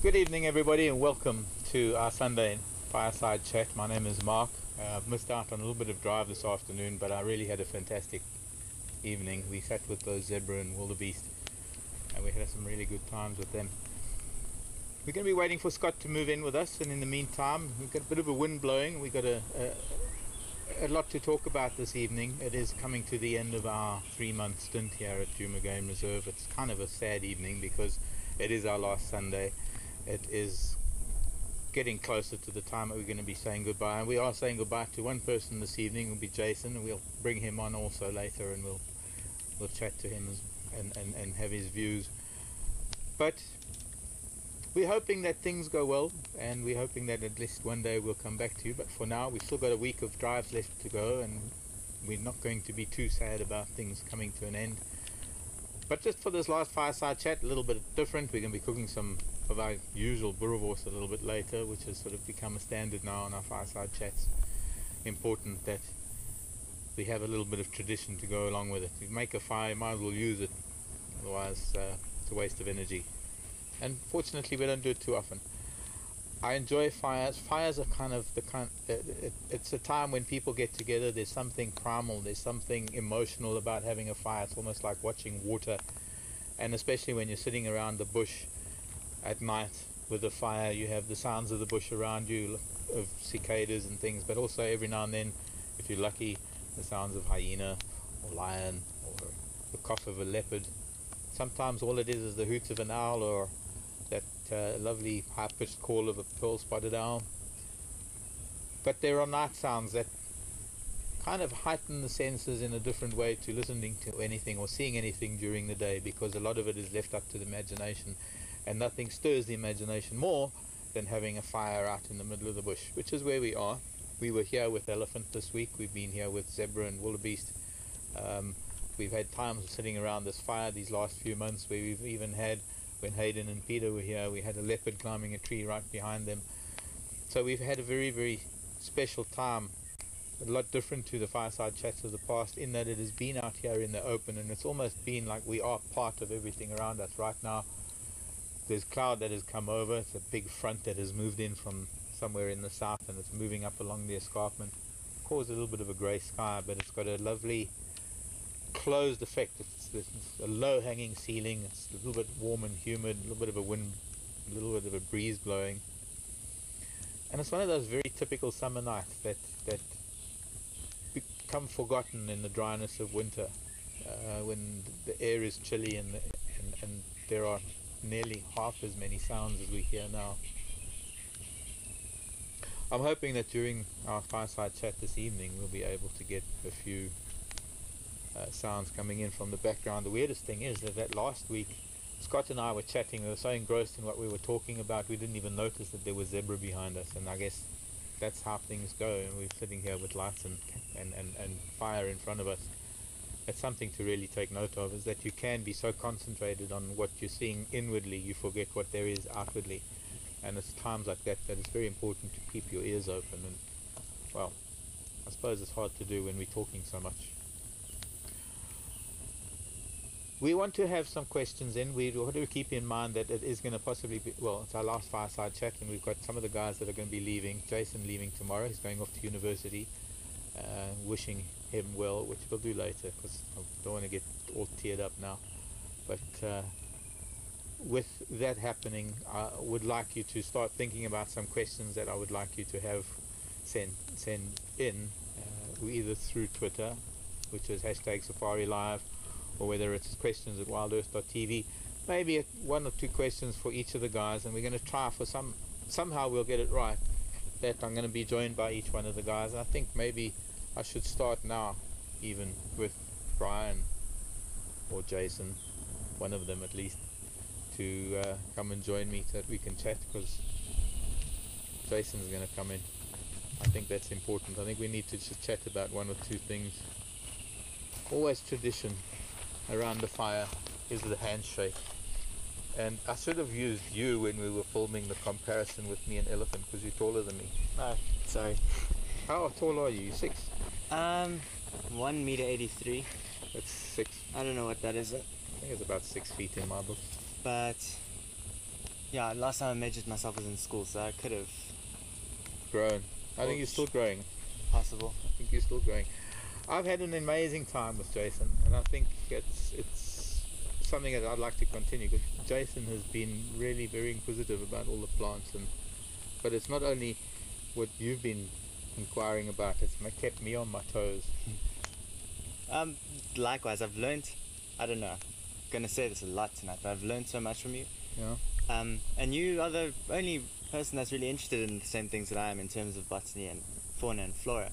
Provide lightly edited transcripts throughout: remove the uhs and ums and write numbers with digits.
Good evening, everybody, and welcome to our Sunday Fireside Chat. My name is Mark. I've missed out on a little bit of drive this afternoon, but I really had a fantastic evening. We sat with those zebra and wildebeest, and we had some really good times with them. We're going to be waiting for Scott to move in with us, and in the meantime, we've got a bit of a wind blowing. We've got a lot to talk about this evening. It is coming to the end of our 3-month stint here at Djuma Game Reserve. It's kind of a sad evening because it is our last Sunday. It is getting closer to the time that we're going to be saying goodbye, and we are saying goodbye to one person this evening. Will be Jason, and we'll bring him on also later, and we'll chat to him and have his views. But we're hoping that things go well, and we're hoping that at least one day we'll come back to you. But for now, we've still got a week of drives left to go, and we're not going to be too sad about things coming to an end. But just for this last fireside chat, a little bit different. We're going to be cooking some of our usual boerewors a little bit later, which has sort of become a standard now on our fireside chats. Important that we have a little bit of tradition to go along with it. You make a fire, you might as well use it, otherwise it's a waste of energy. And fortunately we don't do it too often. I enjoy fires. Fires are kind of it's a time when people get together. There's something primal, there's something emotional about having a fire. It's almost like watching water, and especially when you're sitting around the bush at night with a fire, you have the sounds of the bush around you, of cicadas and things, but also every now and then, if you're lucky, the sounds of hyena or lion or the cough of a leopard. Sometimes all it is the hoots of an owl, or that lovely high-pitched call of a pearl-spotted owl. But there are night sounds that kind of heighten the senses in a different way to listening to anything or seeing anything during the day, because a lot of it is left up to the imagination, and nothing stirs the imagination more than having a fire out in the middle of the bush, which is where we are. We were here with elephant this week. We've been here with zebra and wildebeest. We've had times sitting around this fire these last few months where we've even had, when Hayden and Peter were here, we had a leopard climbing a tree right behind them. So we've had a very, very special time, a lot different to the fireside chats of the past, in that it has been out here in the open, and it's almost been like we are part of everything around us right now. There's cloud that has come over. It's a big front that has moved in from somewhere in the south, and it's moving up along the escarpment. Caused a little bit of a grey sky, but it's got a lovely closed effect. It's a low hanging ceiling. It's a little bit warm and humid, a little bit of a wind, a little bit of a breeze blowing, and it's one of those very typical summer nights that become forgotten in the dryness of winter, when the air is chilly and there are nearly half as many sounds as we hear now. I'm hoping that during our fireside chat this evening we'll be able to get a few sounds coming in from the background. The weirdest thing is that last week Scott and I were chatting. We were so engrossed in what we were talking about, we didn't even notice that there was zebra behind us, and I guess that's how things go, and we're sitting here with lights and fire in front of us. It's something to really take note of, is that you can be so concentrated on what you're seeing inwardly, you forget what there is outwardly. And it's times like that that it's very important to keep your ears open. And, well, I suppose it's hard to do when we're talking so much. We want to have some questions in. We want to keep in mind that it is going to possibly be, well, it's our last fireside chat, and we've got some of the guys that are going to be leaving. Jason leaving tomorrow. He's going off to university. Wishing him well, which we'll do later because I don't want to get all teared up now. But with that happening, I would like you to start thinking about some questions that I would like you to have send in, either through Twitter, which is #SafariLive, or whether it's questions at WildEarth.tv. Maybe 1 or 2 questions for each of the guys, and we're going to try for somehow we'll get it right, that I'm going to be joined by each one of the guys. And I think maybe I should start now, even with Brian or Jason, one of them at least, to come and join me so that we can chat, because Jason's going to come in. I think that's important. I think we need to just chat about 1 or 2 things. Always tradition around the fire is the handshake. And I should have used you when we were filming the comparison with me and Elephant, because you're taller than me. Oh, sorry. How tall are you? 6? 1 meter 83. That's 6. I don't know what that is. I think it's about 6 feet in my book. But Yeah, last time I measured myself was in school, so I could have grown. I think you're still growing. possible. I think you're still growing. I've had an amazing time with Jason, and I think it's something that I'd like to continue, because Jason has been really very inquisitive about all the plants, but it's not only what you've been inquiring about, it's kept me on my toes. Likewise, I've learned, I don't know, I'm gonna say this a lot tonight, but I've learned so much from you. Yeah. And you are the only person that's really interested in the same things that I am in terms of botany and fauna and flora.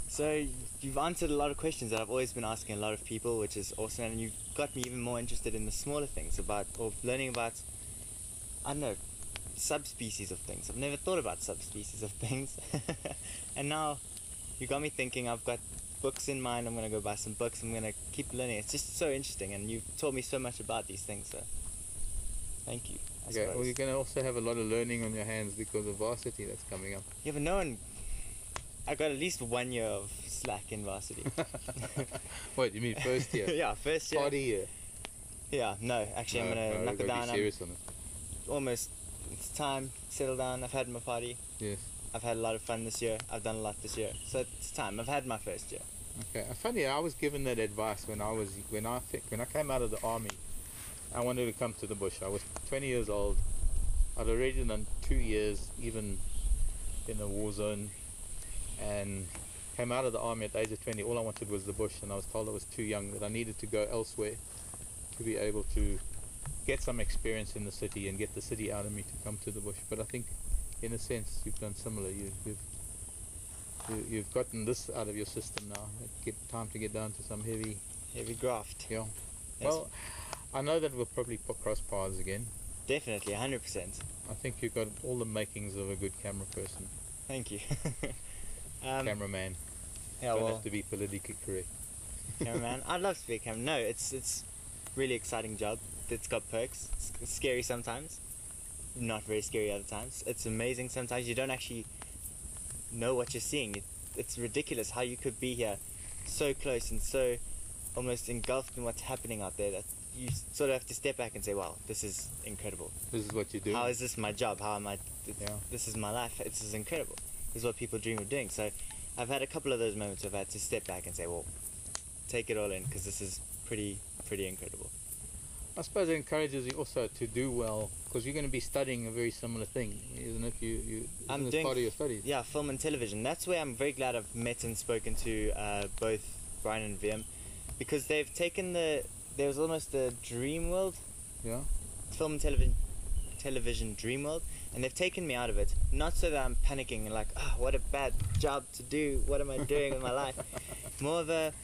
So you've answered a lot of questions that I've always been asking a lot of people, which is awesome, and you've got me even more interested in the smaller things or learning about, I don't know, subspecies of things. I've never thought about subspecies of things. And now you got me thinking. I've got books in mind. I'm going to go buy some books. I'm going to keep learning. It's just so interesting, and you've taught me so much about these things, so thank you. Okay, well, you're going to also have a lot of learning on your hands because of varsity that's coming up. Yeah, but I got at least 1 year of slack in varsity. What, you mean first year? Yeah, first year. Party year? Yeah, no, actually I'm going to knock it down. Be serious on it. Almost, it's time, settle down. I've had my party. Yes. I've had a lot of fun this year. I've done a lot this year. So it's time. I've had my first year. Okay. Funny, I was given that advice when I came out of the army. I wanted to come to the bush. I was 20 years old. I'd already done 2 years, even in a war zone, and came out of the army at the age of 20. All I wanted was the bush, and I was told I was too young, that I needed to go elsewhere to be able to get some experience in the city and get the city out of me to come to the bush. But I think, in a sense, you've done similar. You've gotten this out of your system now. Time to get down to some heavy graft. Yeah. Yes. Well, I know that we'll probably cross paths again. Definitely, 100%. I think you've got all the makings of a good camera person. Thank you. Cameraman. Yeah, Don't well, have to be politically correct. Cameraman. I'd love to be a cameraman. No, it's really exciting job. It's got perks. It's scary sometimes. Not very scary other times. It's amazing sometimes. You don't actually know what you're seeing. It's ridiculous how you could be here so close and so almost engulfed in what's happening out there that you sort of have to step back and say, wow, this is incredible. This is what you do. How is this my job? How am I? Yeah. This is my life. This is incredible. This is what people dream of doing. So I've had a couple of those moments where I've had to step back and say, well, take it all in, because this is pretty incredible. I suppose it encourages you also to do well, because you're going to be studying a very similar thing, isn't it? I'm isn't doing part of your studies. Yeah, film and television. That's where I'm very glad I've met and spoken to both Brian and VM, because they've taken there was almost a dream world. Yeah. Film and television dream world, and they've taken me out of it. Not so that I'm panicking and like, oh, what a bad job to do. What am I doing with my life? More of a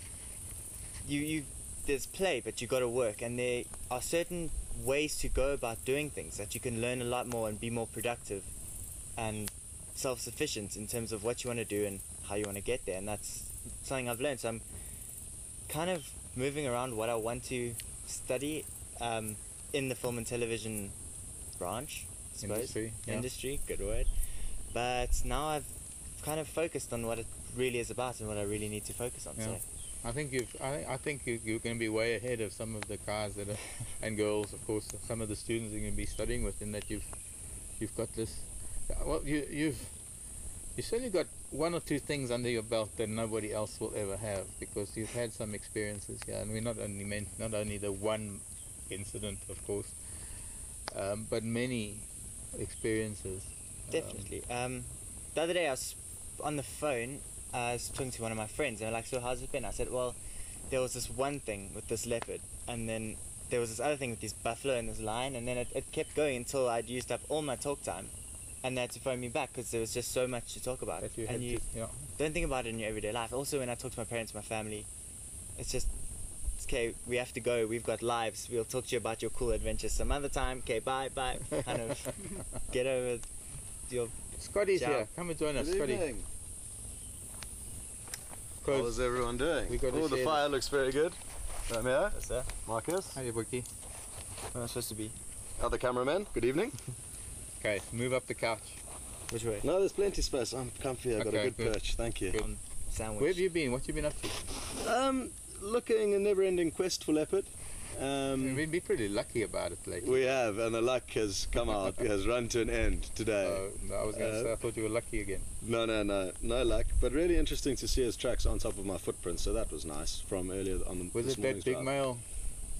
there's play, but you got to work, and there are certain ways to go about doing things that you can learn a lot more and be more productive and self-sufficient in terms of what you want to do and how you want to get there. And that's something I've learned. So I'm kind of moving around what I want to study in the film and television branch, I suppose. Industry, good word. But now I've kind of focused on what it really is about and what I really need to focus on. Yeah. So I think you're going to be way ahead of some of the guys that are, and girls, of course, some of the students you're going to be studying with, in that you've got this. Well, you've certainly got one or two things under your belt that nobody else will ever have, because you've had some experiences here, and we not only the one incident, of course, but many experiences. Definitely. The other day I was on the phone. I was talking to one of my friends, and they were like, so how's it been? I said, well, there was this one thing with this leopard, and then there was this other thing with this buffalo and this lion, and then it kept going until I'd used up all my talk time, and they had to phone me back because there was just so much to talk about. You don't think about it in your everyday life. Also, when I talk to my parents, my family, it's okay, we have to go, we've got lives, we'll talk to you about your cool adventures some other time, okay, bye, kind of get over your Scotty's job. here, come and join us. Good Scotty. evening. How's everyone doing? The fire looks very good. I'm here. That's that. Marcus. How are you, Bookie? Where am I supposed to be? Other cameraman. Good evening. Okay, move up the couch. Which way? No, there's plenty of space. I'm comfy. I've got a good perch. Thank you. Good. Sandwich. Where have you been? What have you been up to? Looking a never-ending quest for leopard. We'd be pretty lucky about it lately. We have, and the luck has come out, has run to an end today. No, I was going to say, I thought you were lucky again. No luck. But really interesting to see his tracks on top of my footprint, so that was nice from earlier on the Was this it that morning's big drive. male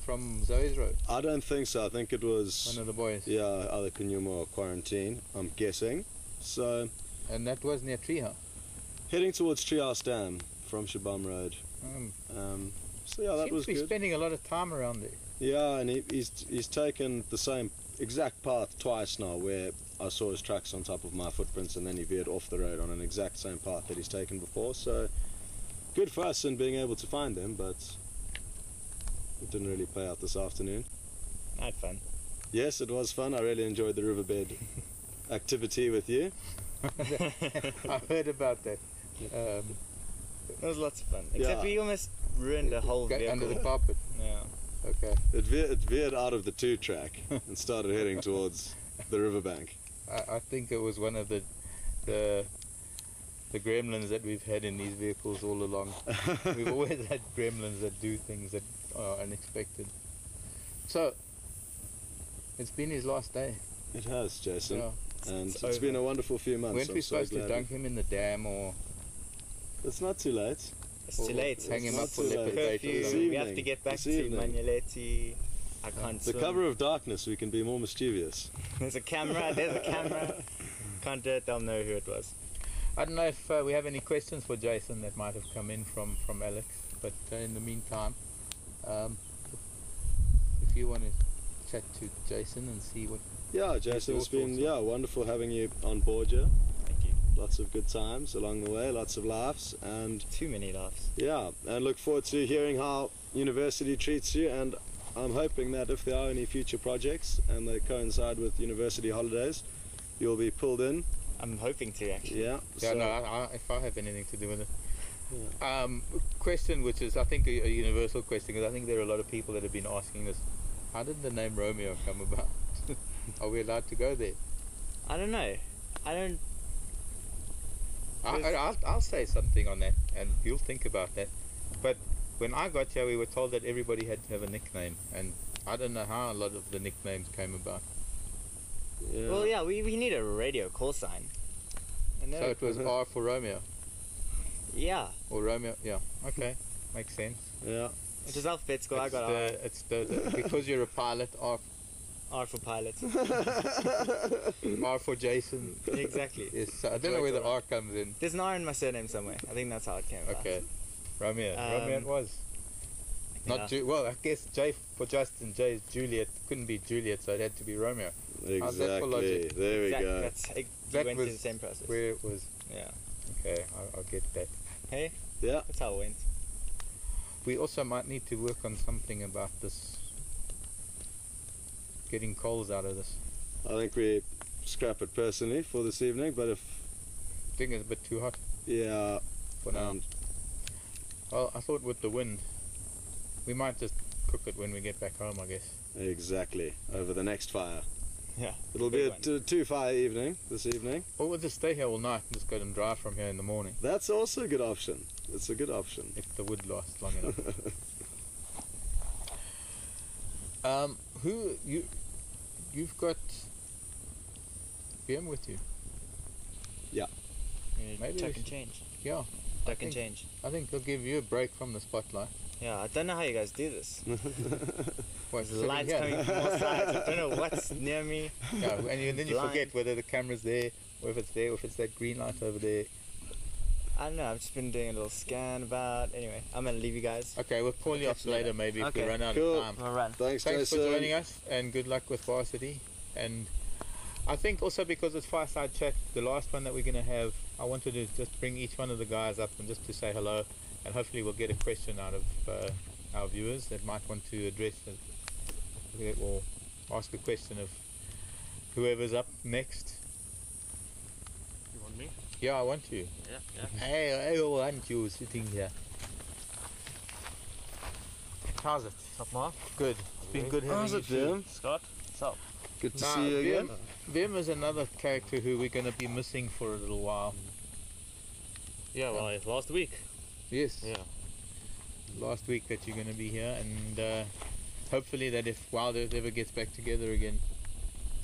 from Zoe's Road? I don't think so. I think it was One of the boys. Yeah, either Kanyuma or Quarantine, I'm guessing. So And that was near Treehouse. heading towards Treehouse Dam from Shabam Road. So yeah, that Seems was to be good. spending a lot of time around there. Yeah, and he's taken the same exact path twice now, where I saw his tracks on top of my footprints, and then he veered off the road on an exact same path that he's taken before. So good for us in being able to find them, but it didn't really play out this afternoon. I had fun. Yes, it was fun. I really enjoyed the riverbed activity with you. I heard about that. It was lots of fun. Except Yeah. we almost ruined the whole Got vehicle. under the carpet. Yeah. Okay. It veered out of the 2 track and started heading towards the riverbank. I think it was one of the gremlins that we've had in these vehicles all along. We've always had gremlins that do things that are unexpected. So, it's been his last day. It has, Jason. Yeah. And It's it's been over. a wonderful few months. Weren't we I'm so supposed to glad. dunk him in the dam or It's not too late. It's too late. hang him It's up for not too leopard late. bait or Curfew. This something? We have to evening. get back This to evening. Manuleti. I can't The swim. cover of darkness, we can be more mischievous. There's a camera. There's a camera. Can't do it. They'll know who it was. I don't know if we have any questions for Jason that might have come in from Alex, but in the meantime, if you want to chat to Jason and see what... Yeah, Jason, your it's been thoughts wonderful having you on board here. Thank you. Lots of good times along the way, lots of laughs, and Too many laughs. yeah, and look forward to hearing how university treats you. And I'm hoping that if there are any future projects and they coincide with university holidays, you'll be pulled in. I'm hoping to actually. Yeah. Yeah, so- no, if I have anything to do with it. Yeah. Question which is, I think, a universal question, because I think there are a lot of people that have been asking this. How did the name Romeo come about? Are we allowed to go there? I don't know. I don't. I'll say something on that, and you'll think about that. But when I got here, we were told that everybody had to have a nickname, and I don't know how a lot of the nicknames came about. Yeah. Well, yeah, we need a radio call sign. And So it was R for Romeo, yeah. or Romeo. Yeah, okay, makes sense. Yeah. It was alphabetical. I It's got it's the because you're a pilot. R for pilot. R for Jason. Exactly. Yes, so I don't know where the R comes in. There's an R in my surname somewhere. I think that's how it came about. Okay, Romeo. Romeo it was. Not Yeah. well, I guess J for Justin. J is Juliet. Couldn't be Juliet, so it had to be Romeo. How's that for Exactly. logic? There we Exactly. go. That's we That went through was the same process. Where it was. Yeah. Okay, I'll get that. Hey, Yeah. that's how it went. We also might need to work on something about this. Getting coals out of this. I think we scrap it personally for this evening, but if I think it's a bit too hot yeah, for now. and Well, I thought with the wind, we might just cook it when we get back home, I guess. exactly over the next fire. Yeah. It'll be a 2-fire evening this evening. Or we'll just stay here all night and just go and drive from here in the morning, That's also a good option. It's a good option. if the wood lasts long enough. You've got BM with you? Maybe Tuck we and should- change. Yeah. Tuck think- and change. I think they'll give you a break from the spotlight. Yeah, I don't know how you guys do this. What, There's lights coming from all sides. I don't know what's near me. Yeah, and then you Blind. forget whether the camera's there, or if it's there, or if it's that green light over there. I don't know. I've just been doing a little scan about. Anyway, I'm gonna leave you guys. Okay, we'll call you Catch up you later later. maybe if Okay. we run out Cool. of time. I'm gonna run. Thanks, Thanks for Jason. joining us, and good luck with varsity. And I think also because it's Fireside Chat, the last one that we're going to have, I wanted to just bring each one of the guys up and just to say hello, and hopefully we'll get a question out of our viewers that might want to address it, or ask a question of whoever's up next. You want me? Yeah, I want you. Yeah. I want you sitting here. How's it? Up, Mark? Good. It's been good having How's you it, too. Jim? Scott? What's up? Good to Nah, see you again. Vim is another character who we're going to be missing for a little while. Yeah, well, last week. Yes. Yeah. Last week that you're going to be here, and hopefully that if WildEarth ever gets back together again,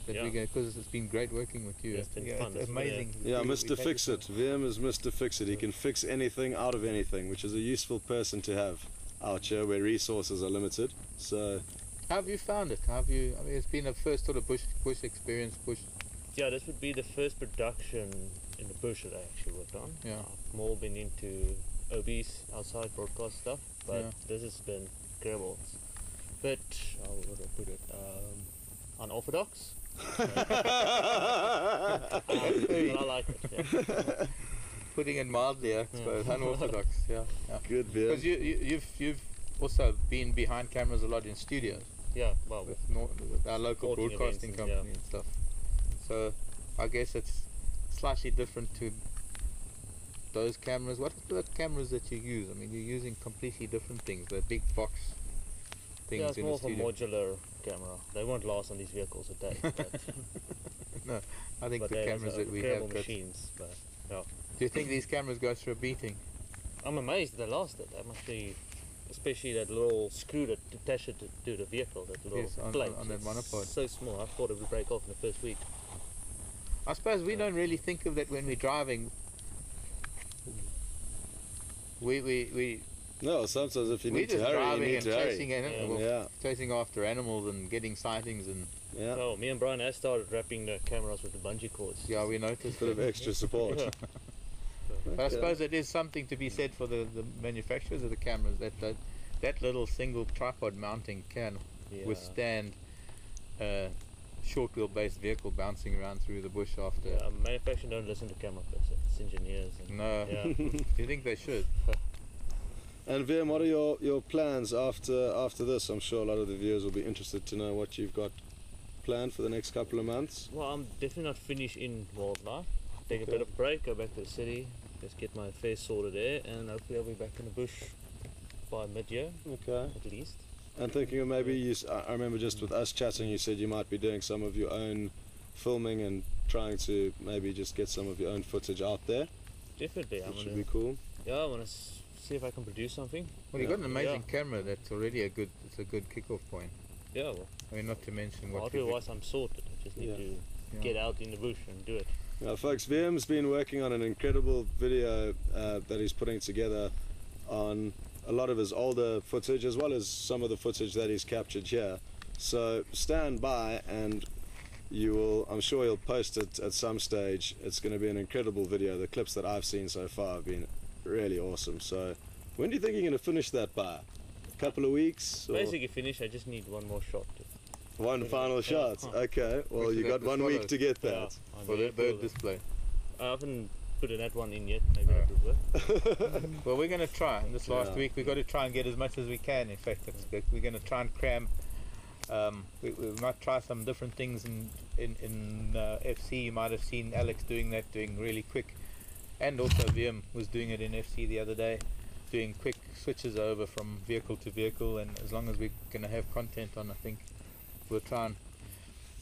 that Yeah. because it's been great working with you. Yeah, it's been fun. It's It's been amazing. Yeah, We- Mr. we've had Fix this It. VM is Mr. Fix It. He can fix anything out of anything, which is a useful person to have out here where resources are limited. So, How have you found it? How have you? I mean, it's been a first sort of bush experience. Yeah, this would be the first production in the bush that I actually worked on. Yeah. I've more been into OBs, outside broadcast stuff, but Yeah. this has been incredible. It's a bit, how would I put it, unorthodox. But I like it, yeah. Putting it mildly, I suppose. Unorthodox. Yeah. good Because VM. you've also been behind cameras a lot in studios Yeah, well, with our local Sporting broadcasting events and- company and stuff. So I guess it's slightly different to those cameras. What are the cameras that you use? I mean, you're using completely different things. The big box things yeah, it's in more the of a studio. modular camera. They won't last on these vehicles a day. But, No, I think but the they cameras are that we incredible have. machines. But yeah, Do you think these cameras go through a beating? I'm amazed they lasted. They must be, especially that little screw that attaches it to the vehicle. That little Yes, on plate. that It's monopod. so small. I thought it would break off in the first week. I suppose we don't really think of that when we're driving. We No, sometimes if you we're need to just hurry, you driving need and to hurry. chasing Yeah. chasing after animals and getting sightings and Yeah, So me and Brian have started wrapping the cameras with the bungee cords. yeah, we noticed. bit of extra support. Yeah. But I Okay. suppose it is something to be said for the manufacturers of the cameras that little single tripod mounting can Yeah. withstand a short wheelbase vehicle bouncing around through the bush after. Yeah, manufacturers don't listen to camera person. It's engineers. And, No, Yeah. do you think they should? And VM, what are your plans after this? I'm sure a lot of the viewers will be interested to know what you've got planned for the next couple of months. Well, I'm definitely not finished in wildlife. Take a Okay. bit of break, go back to the city, just get my affairs sorted there, and hopefully I'll be back in the bush by mid-year Okay. at least. And thinking of maybe I remember just with us chatting, you said you might be doing some of your own filming and trying to maybe just get some of your own footage out there, Definitely, I'm which would gonna. be cool. Yeah, I wanna see if I can produce something. Well, you've got an amazing Yeah. camera. That's already a good kickoff point. Yeah, well, I mean, not to mention what you've otherwise I'm sorted. I just need Yeah. to Yeah. get out in the bush and do it. Now, folks, VM's been working on an incredible video that he's putting together on a lot of his older footage, as well as some of the footage that he's captured here. So stand by, and I'm sure he'll post it at some stage. It's going to be an incredible video. The clips that I've seen so far have been really awesome. So when do you think you're going to finish that by? A couple of weeks? Or Basically finished, I just need one more shot. one final Yeah. shot? Okay, well, Which you is got the 1 week swallows. to get Yeah, that. I'm for very the bird cool. display. I haven't put that one in yet. Maybe that would work. Well, we're going to try. This last Yeah. week, we've got to try and get as much as we can. In fact, we're going to try and cram. We might try some different things in FC. You might have seen Alex doing really quick, and also VM was doing it in FC the other day, doing quick switches over from vehicle to vehicle. And as long as we're going to have content on, I think we'll try and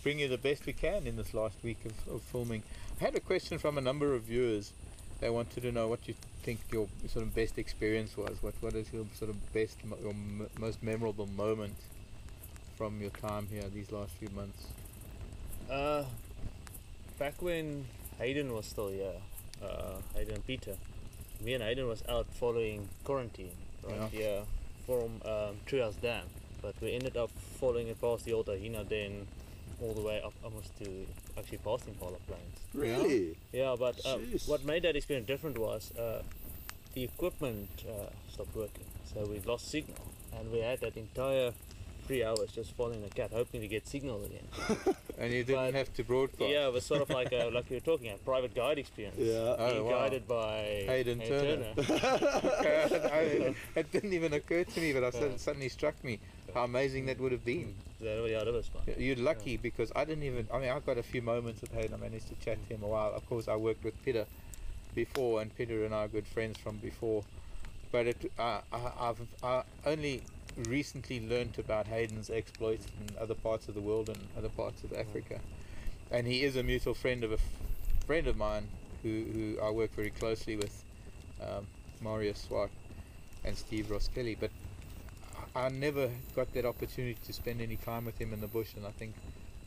bring you the best we can in this last week of filming. I had a question from a number of viewers. They wanted to know what you think your sort of best experience was. What is your sort of best, your most memorable moment from your time here these last few months? Back when Hayden was still here, Hayden and Peter, me and Hayden was out following quarantine right here from Treehouse Dam, but we ended up following it past the old Ahina Den all the way up almost to actually past Impala Plains. Really? Yeah, but Jeez. what made that experience different was the equipment stopped working, so we lost signal, and we had that entire 3 hours just following a cat, hoping to get signal again. And you didn't But- have to broadcast. Yeah, it was sort of like like you were talking, a private guide experience. Yeah. Oh, Being wow. guided by Hayden Turner. It didn't even occur to me, but it suddenly struck me how amazing that would have been. Yeah, that was fun. You're lucky because I got a few moments with Hayden. I managed to chat to him a while. Of course, I worked with Peter before, and Peter and I are good friends from before. But I only recently learnt about Hayden's exploits in other parts of the world and other parts of Africa. And he is a mutual friend of a friend of mine who I work very closely with, Marius Swart and Steve Ross Kelly. But I never got that opportunity to spend any time with him in the bush, and I think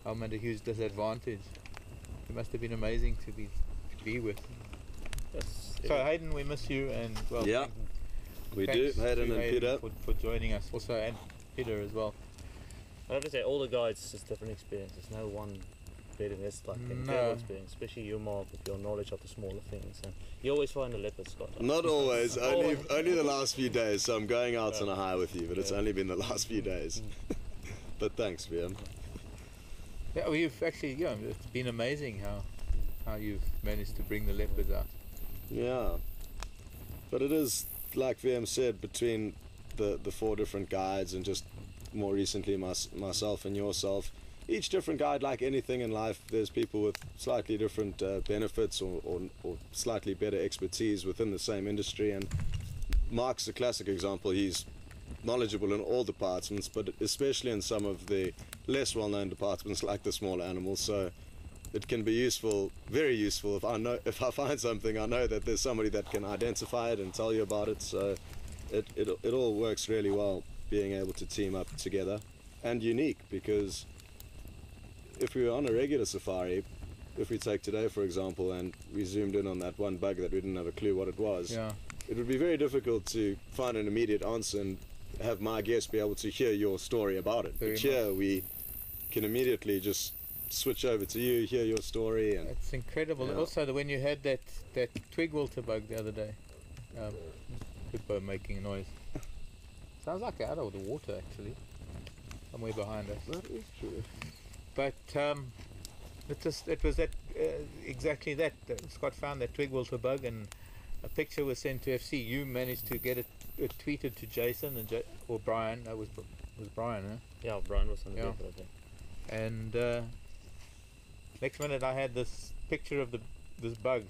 I'm at a huge disadvantage. It must have been amazing to be with. Yes, So Hayden, we miss you, and well, Yeah, we do. thanks Hayden to and Peter. for joining us also, and Peter as well. I have to say, all the guides is different experiences. No one better. It's like an No. incredible experience, especially you, Mark, with your knowledge of the smaller things. And you always find a leopard, Scott. Not always, only the last few days, so I'm going out on a high with you, but it's Yeah. only been the last few days. But thanks, VM. Yeah, we've actually, it's been amazing how you've managed to bring the leopards out. Yeah. But it is, like VM said, between the 4 different guides and just more recently myself and yourself, each different guide, like anything in life, there's people with slightly different benefits or slightly better expertise within the same industry, and Mark's a classic example. He's knowledgeable in all departments, but especially in some of the less well-known departments like the smaller animals, so it can be useful, very useful. If I find something, I know that there's somebody that can identify it and tell you about it, so it all works really well, being able to team up together. And unique, because if we were on a regular safari, if we take today for example, and we zoomed in on that one bug that we didn't have a clue what it was, Yeah. it would be very difficult to find an immediate answer and have my guest be able to hear your story about it. Very But here we can immediately just switch over to you, hear your story, and It's incredible. Yeah. Also, when you had that twig wilter bug the other day, hippo making a noise. Sounds like out of the water actually, somewhere behind us. that is true. But it was that exactly that. Scott found that twig wilter bug, and a picture was sent to FC. You managed to get it tweeted to Jason or Brian. That was Brian, huh? Yeah, Brian was on the Yeah. leopard, I think. And next minute I had this picture of this bug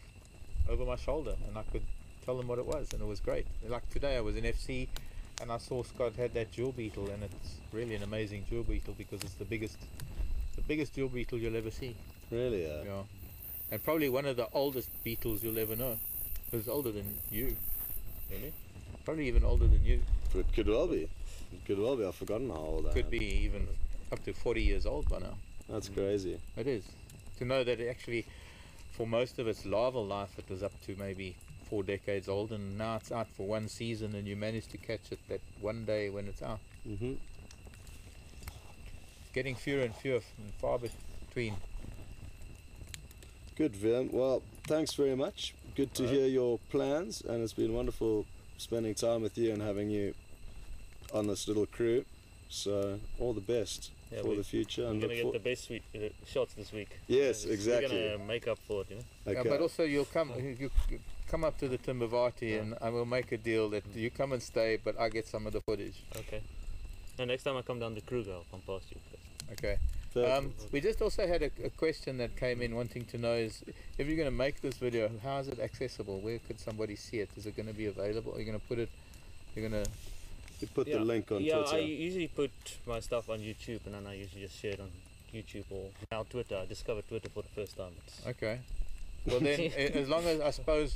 over my shoulder, and I could tell them what it was, and it was great. Like today I was in FC and I saw Scott had that jewel beetle, and it's really an amazing jewel beetle because it's the biggest jewel beetle you'll ever see. Really, Yeah, and probably one of the oldest beetles you'll ever know. It's older than you. Really? Probably even older than you. It could well be. It could well be. I've forgotten how old I am. Could be even up to 40 years old by now. That's crazy. It is. To know that it actually, for most of its larval life, it was up to maybe 4 decades old, and now it's out for 1 season, and you manage to catch it that one day when it's out. Mm-hmm. Getting fewer and fewer and far between. Good, Vian. Well, thanks very much. Good to hear your plans, and it's been wonderful spending time with you and having you on this little crew. So, all the best Yeah, for the future. We're And gonna look get the best shots this week. Yes, We're exactly. gonna make up for it, you know. Okay. But also you come up to the Timbavati, and I will make a deal that you come and stay, but I get some of the footage. Okay. And next time I come down to Kruger, I'll come past you first. Okay. Perfect. We just also had a question that came in wanting to know is, if you're going to make this video, how is it accessible? Where could somebody see it? Is it going to be available? Are you going to put it, you're going to... You put the link on Yeah, Twitter. I usually put my stuff on YouTube, and then I usually just share it on YouTube or now Twitter. I discovered Twitter for the first time. It's Okay. Well then, as long as, I suppose,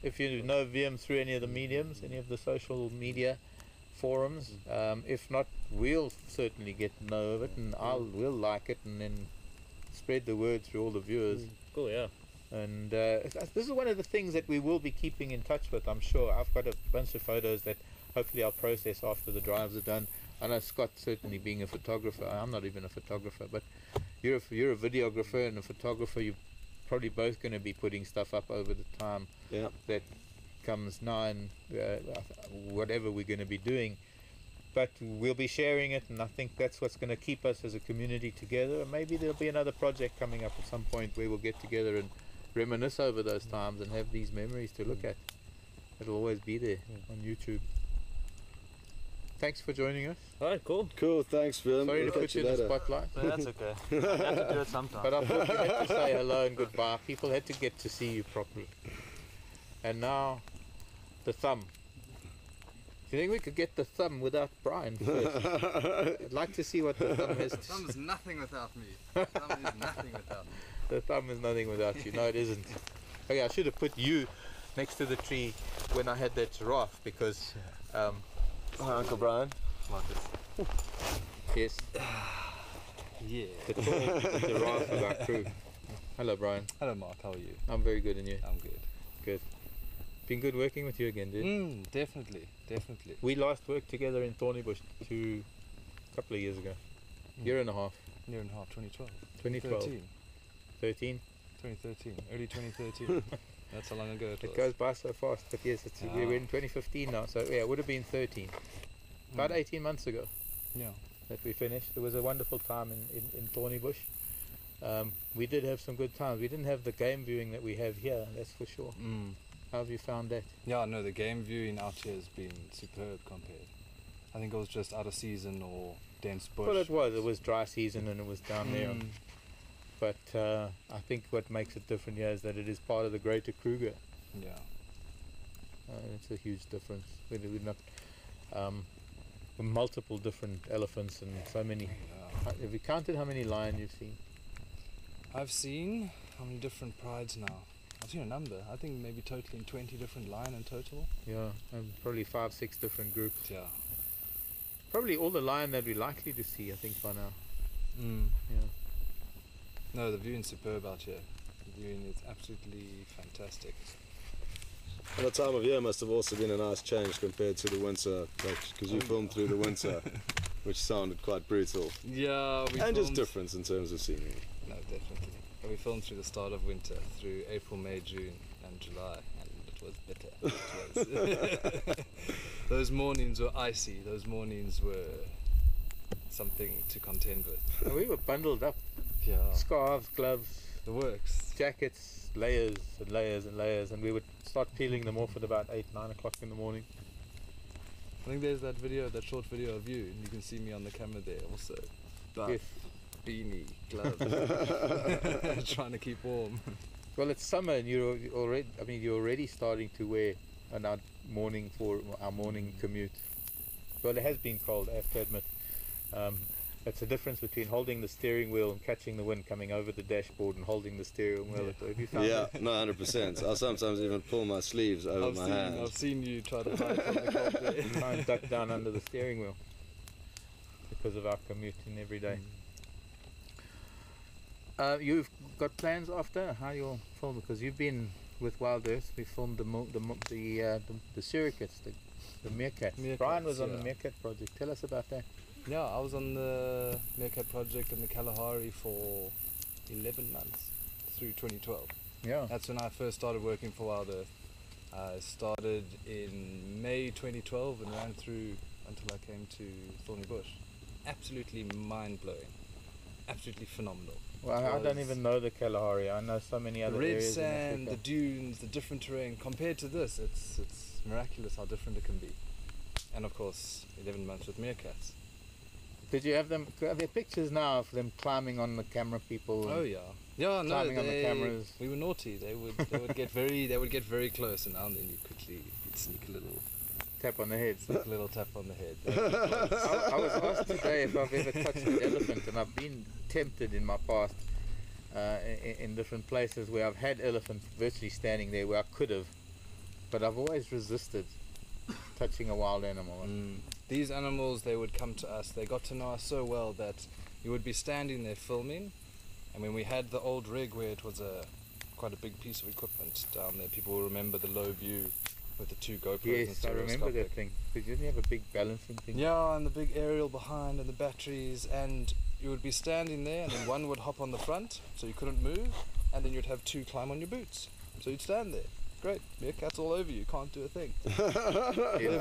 if you know VM through any of the mediums, any of the social media forums, if not, we'll certainly get to know of it, and we'll like it, and then spread the word through all the viewers. cool, yeah. And this is one of the things that we will be keeping in touch with, I'm sure. I've got a bunch of photos that hopefully I'll process after the drives are done. I know Scott, certainly being a photographer, I'm not even a photographer, but you're a videographer and a photographer. You're probably both going to be putting stuff up over the time that comes now, and whatever we're going to be doing. But we'll be sharing it, and I think that's what's going to keep us as a community together. And maybe there'll be another project coming up at some point where we'll get together and reminisce over those times and have these memories to look at. It'll always be there on YouTube. Thanks for joining us. Alright, cool. Cool, thanks, Vian. Sorry We'll to put catch you in the later. spotlight, But that's okay. I have to do it sometime. but I thought you had to say hello and goodbye. People had to get to see you properly. And now, the thumb. Do you think we could get the thumb without Brian first? I'd like to see what the thumb has to Thumb is nothing without me. Thumb is nothing without me. The thumb is nothing without you. No, it isn't. Okay, I should have put you next to the tree when I had that giraffe, because Hi, Uncle Brian. Marcus. Yes. Yeah. The tall, the giraffe of our crew. Hello, Brian. Hello, Mark. How are you? I'm very good, and you? I'm good. Good. Been good working with you again, dude. Definitely. We last worked together in Thornybush a couple of years ago. Year and a half. Year and a half, 2012. 2012. 13. 2013. Early 2013. That's how long ago it was. It goes by so fast, but yes, we're in 2015 now, so yeah, it would have been 13. About 18 months ago Yeah. that we finished. It was a wonderful time in Thornybush. We did have some good times. We didn't have the game viewing that we have here, that's for sure. How have you found that? Yeah, no, the game viewing out here has been superb compared. I think it was just out of season or dense bush. Well, it was dry season and it was down there. But I think what makes it different here is that it is part of the greater Kruger. Yeah. It's a huge difference. We're not multiple different elephants and so many. Yeah. Have you counted how many lions you've seen? I've seen how many different prides now? I've seen a number. I think maybe totaling 20 different lion in total. Yeah, and probably 5-6 different groups. Yeah. Probably all the lion that we're likely to see, I think, by now. Yeah. No, the viewing's superb out here. The viewing is absolutely fantastic. And the time of year must have also been a nice change compared to the winter, because you filmed through the winter, which sounded quite brutal. Yeah, And just different in terms of scenery. No, definitely. And we filmed through the start of winter, through April, May, June, and July, and it was bitter. It was. Those mornings were icy. Those mornings were something to contend with. And we were bundled up. Yeah. Scarves, gloves, The works. jackets, layers and layers and layers, and we would start peeling them off at about 8-9 o'clock in the morning. I think there's that short video of you, and you can see me on the camera there also. Buff, Yes. beanie, gloves, trying to keep warm. Well, it's summer, and you're already starting to wear our morning commute. Well, it has been cold, I have to admit. It's a difference between holding the steering wheel and catching the wind coming over the dashboard and holding the steering wheel. Yeah. Have you found Yeah, that? no, 100%. I'll sometimes even pull my sleeves over my hands. I've seen you try to hide from the cold there. Try and duck down under the steering wheel because of our commuting every day. You've got plans after how you'll film, because you've been with WildEarth. We filmed the surrogates, the meerkats. Brian was on the meerkat project. Tell us about that. Yeah, I was on the Meerkat project in the Kalahari for 11 months through 2012. Yeah. That's when I first started working for WildEarth. I started in May 2012 and ran through until I came to Thorny Bush. Absolutely mind-blowing. Absolutely phenomenal. Well, I don't even know the Kalahari. I know so many The other red areas sand, in the Africa. dunes, the different terrain. Compared to this, it's miraculous how different it can be. And of course, 11 months with meerkats. Did you have them? Are there pictures now of them climbing on the camera people? Oh yeah, yeah. No, Climbing on the cameras. we were naughty. They would get very close, and now and then you'd sneak a little Tap on the head. tap on the head. I was asked today if I've ever touched an elephant, and I've been tempted in my past in different places where I've had elephants virtually standing there where I could have, but I've always resisted touching a wild animal. These animals, they would come to us. They got to know us so well that you would be standing there filming, and when we had the old rig where it was quite a big piece of equipment down there, people will remember the low view with the 2 GoPros. Yes, I remember that thing. Because you didn't have a big balancing thing. Yeah, and the big aerial behind and the batteries, and you would be standing there and then one would hop on the front so you couldn't move, and then you'd have 2 climb on your boots. So you'd stand there. Great, meerkats all over you, can't do a thing. Yeah,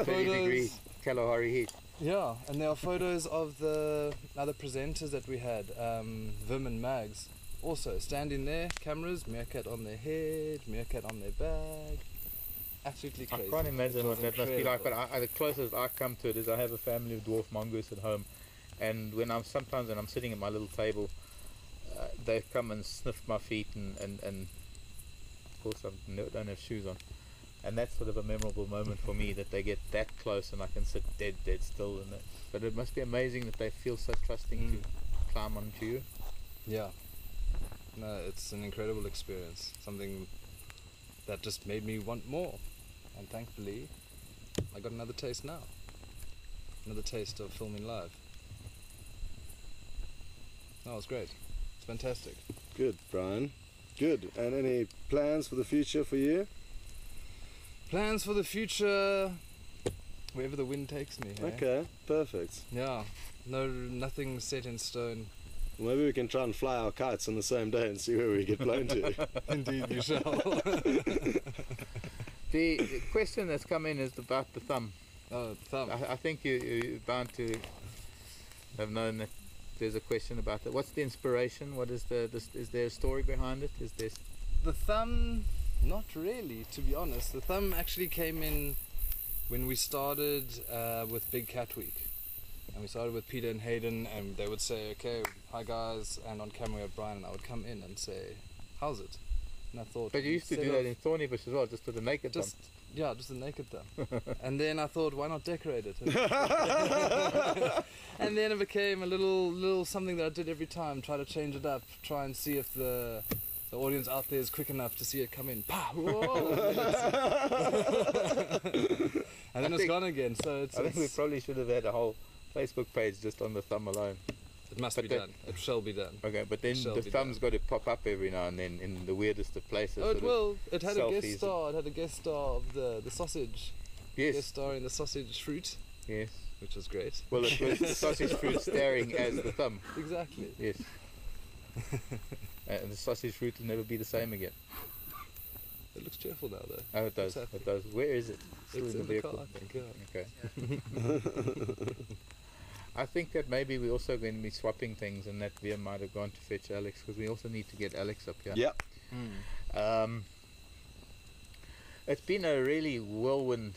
30-degree Kalahari heat. Yeah, and there are photos of the other presenters that we had, Vim and Mags, also standing there, cameras, meerkat on their head, meerkat on their bag. Absolutely crazy. I can't imagine what that must be like, but incredible. the closest I come to it is I have a family of dwarf mongoose at home, and when I'm sitting at my little table, they come and sniff my feet, and of course I don't have shoes on, and that's sort of a memorable moment for me, that they get that close and I can sit dead still in it. But it must be amazing that they feel so trusting to climb onto you. Yeah. No, it's an incredible experience. Something that just made me want more. And thankfully, I got another taste now. another taste of filming live. That was great. It's fantastic. Good, Brian. Good. And any plans for the future for you? Plans for the future, wherever the wind takes me. Hey? Okay, perfect. Yeah. No, nothing set in stone. Maybe we can try and fly our kites on the same day and see where we get blown to. Indeed, you shall. The question that's come in is about the thumb. Oh, thumb. I think you're bound to have known that there's a question about that. What's the inspiration? What is is there a story behind it? Is there... The thumb, not really, to be honest. The thumb actually came in when we started with Big Cat Week. And we started with Peter and Hayden, and they would say, okay, hi guys, and on camera we had Brian, and I would come in and say, how's it? And I thought... But you used to do that in Thorny Bush as well, just with the naked thumb. Yeah, just a naked thumb. And then I thought, why not decorate it? And then it became a little something that I did every time, try to change it up, try and see if the audience out there is quick enough to see it come in. Pow! Whoa! And then it's gone again. So I think we probably should have had a whole Facebook page just on the thumb alone. It must be done. It shall be done. Okay, but then the thumb's got to pop up every now and then in the weirdest of places. Oh, it will. It had a guest selfies. star. It had a guest star of the sausage. Yes. Guest star in the sausage fruit, Yes. which was great. Well, it was the sausage fruit staring as the thumb. Exactly. Yes. And the sausage fruit will never be the same again. It looks cheerful now, though. Oh, it does. It's happy. It does. Where is it? Still It's in the vehicle. car, I think. Yeah. Okay. I think that maybe we're also going to be swapping things, and that Via might have gone to fetch Alex, because we also need to get Alex up here. Yep. It's been a really whirlwind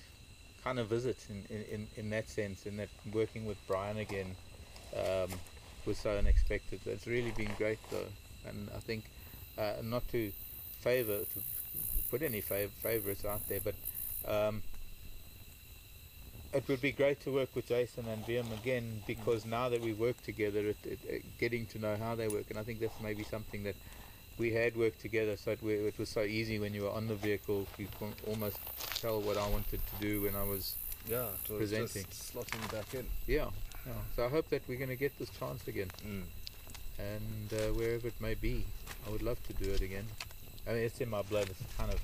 kind of visit in that sense, in that working with Brian again was so unexpected. It's really been great though, and I think not to put any favorites out there, but it would be great to work with Jason and VM again, because now that we work together, getting to know how they work, and I think that's maybe something that we had worked together, so it was so easy when you were on the vehicle. You could almost tell what I wanted to do when I was It was presenting. just slotting back in. Yeah. So I hope that we're going to get this chance again, and wherever it may be, I would love to do it again. I mean, it's in my blood. It's kind of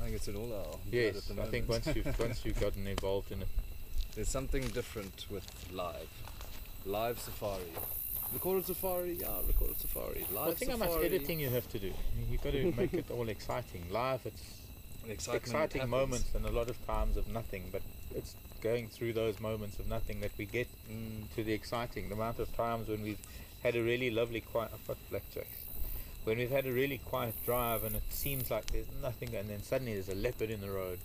I think it's in all our blood yes. at the I moment. think once you've gotten involved in it, There's something different with live safari. Recorded safari, yeah, recorded safari. Live I think how safari. much editing you have to do. You've got to make it all exciting. Live, it's exciting moments and a lot of times of nothing, but it's going through those moments of nothing that we get to the exciting. The amount of times when we've had a really lovely quiet, I've got blackjacks, when we've had a really quiet drive and it seems like there's nothing, and then suddenly there's a leopard in the road,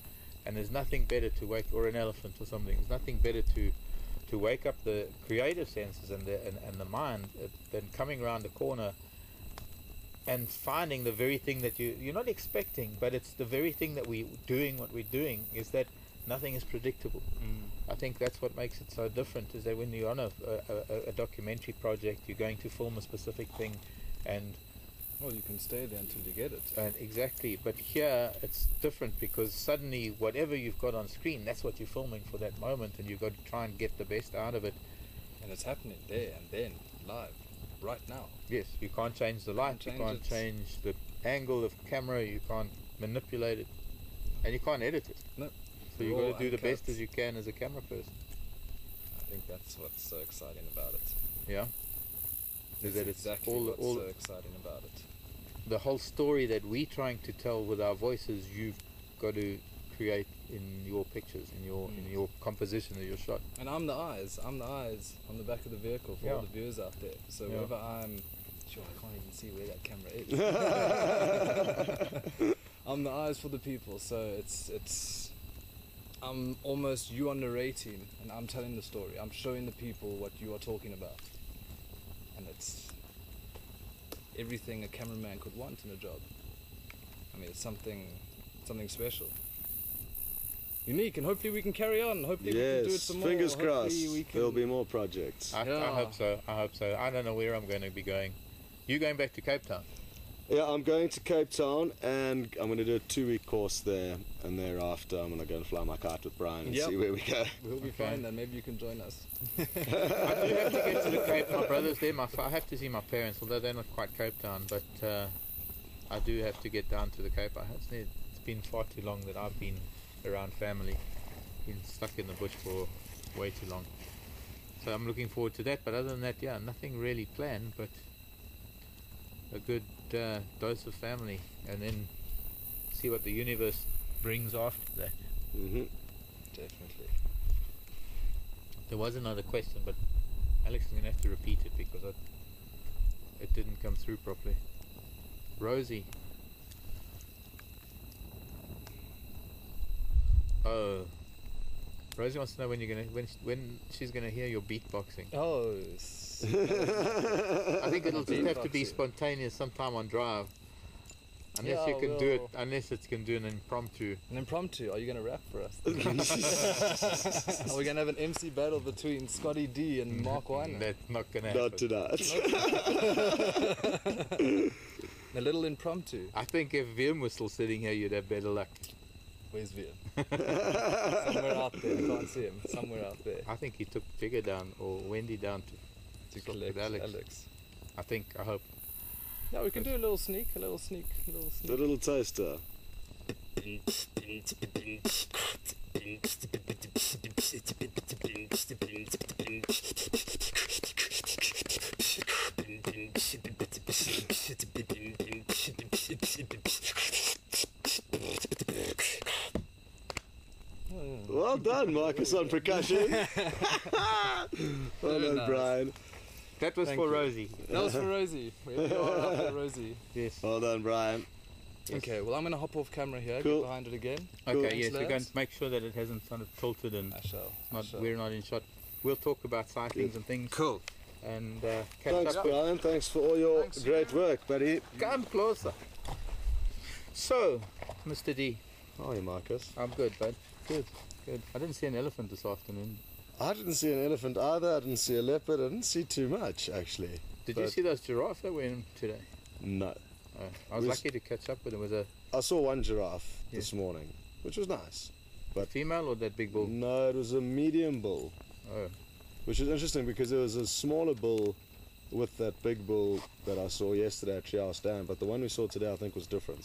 and there's nothing better to wake, or an elephant or something, there's nothing better to wake up the creative senses and the mind than coming around the corner and finding the very thing that you're not expecting, but it's the very thing that we're doing is that nothing is predictable. I think that's what makes it so different, is that when you're on a documentary project, you're going to film a specific thing, and well, you can stay there until you get it. exactly, but here it's different, because suddenly whatever you've got on screen, that's what you're filming for that moment, and you've got to try and get the best out of it. And it's happening there and then, live, right now. Yes, you can't change the light, you can't change the angle of camera, you can't manipulate it, and you can't edit it. No. So you've got to do the best as you can as a camera person. I think that's what's so exciting about it. Yeah. Is that it's exactly all what's so exciting about it. The whole story that we're trying to tell with our voices, you've got to create in your pictures, in your composition of your shot. And I'm the eyes on the back of the vehicle for all the viewers out there. So wherever I'm, sure, I can't even see where that camera is. I'm the eyes for the people, so it's I'm almost, you are narrating and I'm telling the story. I'm showing the people what you are talking about. And it's everything a cameraman could want in a job. I mean, it's something special. Unique, and hopefully we can carry on. Hopefully we can do it some more. Fingers crossed. Can... There'll be more projects. I hope so. I don't know where I'm going to be going. You going back to Cape Town? Yeah, I'm going to Cape Town and I'm going to do a 2-week course there, and thereafter I'm going to go and fly my kite with Brian and Yep. see where we go. We'll be Okay. fine then. Maybe you can join us. I do have to get to the Cape. My brother's there. I have to see my parents, although they're not quite Cape Town, but I do have to get down to the Cape. It's been far too long that I've been around family. Been stuck in the bush for way too long. So I'm looking forward to that. But other than that, yeah, nothing really planned, but a good dose of family, and then see what the universe brings after that. Definitely. There was another question, but Alex is going to have to repeat it because it didn't come through properly. Rosie. Oh. Rosie wants to know when you're gonna when she's gonna hear your beatboxing. Oh. I think it'll just have to be spontaneous sometime on drive. Unless Yeah, you can do it, well- unless it can do an impromptu. An impromptu. Are you gonna rap for us? Are we gonna have an MC battle between Scotty D and Mark Weiner? That's not gonna happen. Not tonight. A little impromptu. I think if Vim was still sitting here, you'd have better luck. Where's Vian? Somewhere out there. I can't see him. Somewhere out there. I think he took Figure down or Wendy down to To Stop collect with Alex. Alex. I think, I hope. Yeah, we can do a little sneak. A little sneak. The little taster. Well done, Marcus, on percussion. Well Very done, nice. Brian. That was Thank for you. Rosie. That was for Rosie. Here we are after Rosie. Yes. Well done, Brian. Yes. Okay, well I'm gonna hop off camera here. Cool. Get behind it again. Okay, Thanks, yes, we're going lads. to make sure that it hasn't sort of tilted and I shall. we're not in shot. We'll talk about sightings and things Cool. and catch Thanks, up. Brian. Thanks for all your Thanks, great work, buddy. Come closer. So, Mr. D, How are you, Marcus? I'm good, bud. Good. I didn't see an elephant this afternoon. I didn't see an elephant either. I didn't see a leopard. I didn't see too much, actually. Did you But- see those giraffes that were in today? No. I was We- lucky to catch up with them. Was a I saw one giraffe Yeah. this morning, which was nice. But- female or that big bull? No, it was a medium bull, Oh, which is interesting because there was a smaller bull with that big bull that I saw yesterday at Treehouse Dam, but the one we saw today I think was different.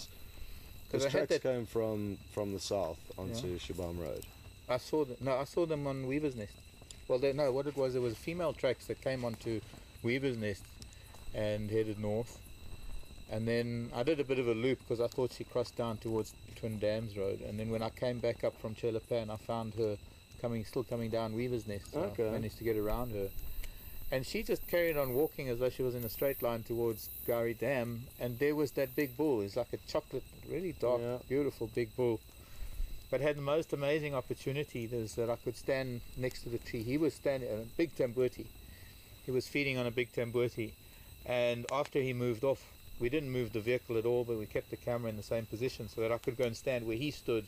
'Cause Because I had tracks that- came from the south onto Shibam Road. I saw them. No, I saw them on Weaver's Nest. Well, what it was, female tracks that came onto Weaver's Nest and headed north. And then I did a bit of a loop because I thought she crossed down towards Twin Dams Road. And then when I came back up from Chelapan, I found her still coming down Weaver's Nest. So Okay. I managed to get around her. And she just carried on walking as though she was in a straight line towards Gari Dam. And there was that big bull. It's like a chocolate, really dark, Yeah. beautiful big bull. But had the most amazing opportunity is that I could stand next to the tree. He was standing on a big tambuti. He was feeding on a big tambuti. And after he moved off, we didn't move the vehicle at all, but we kept the camera in the same position so that I could go and stand where he stood.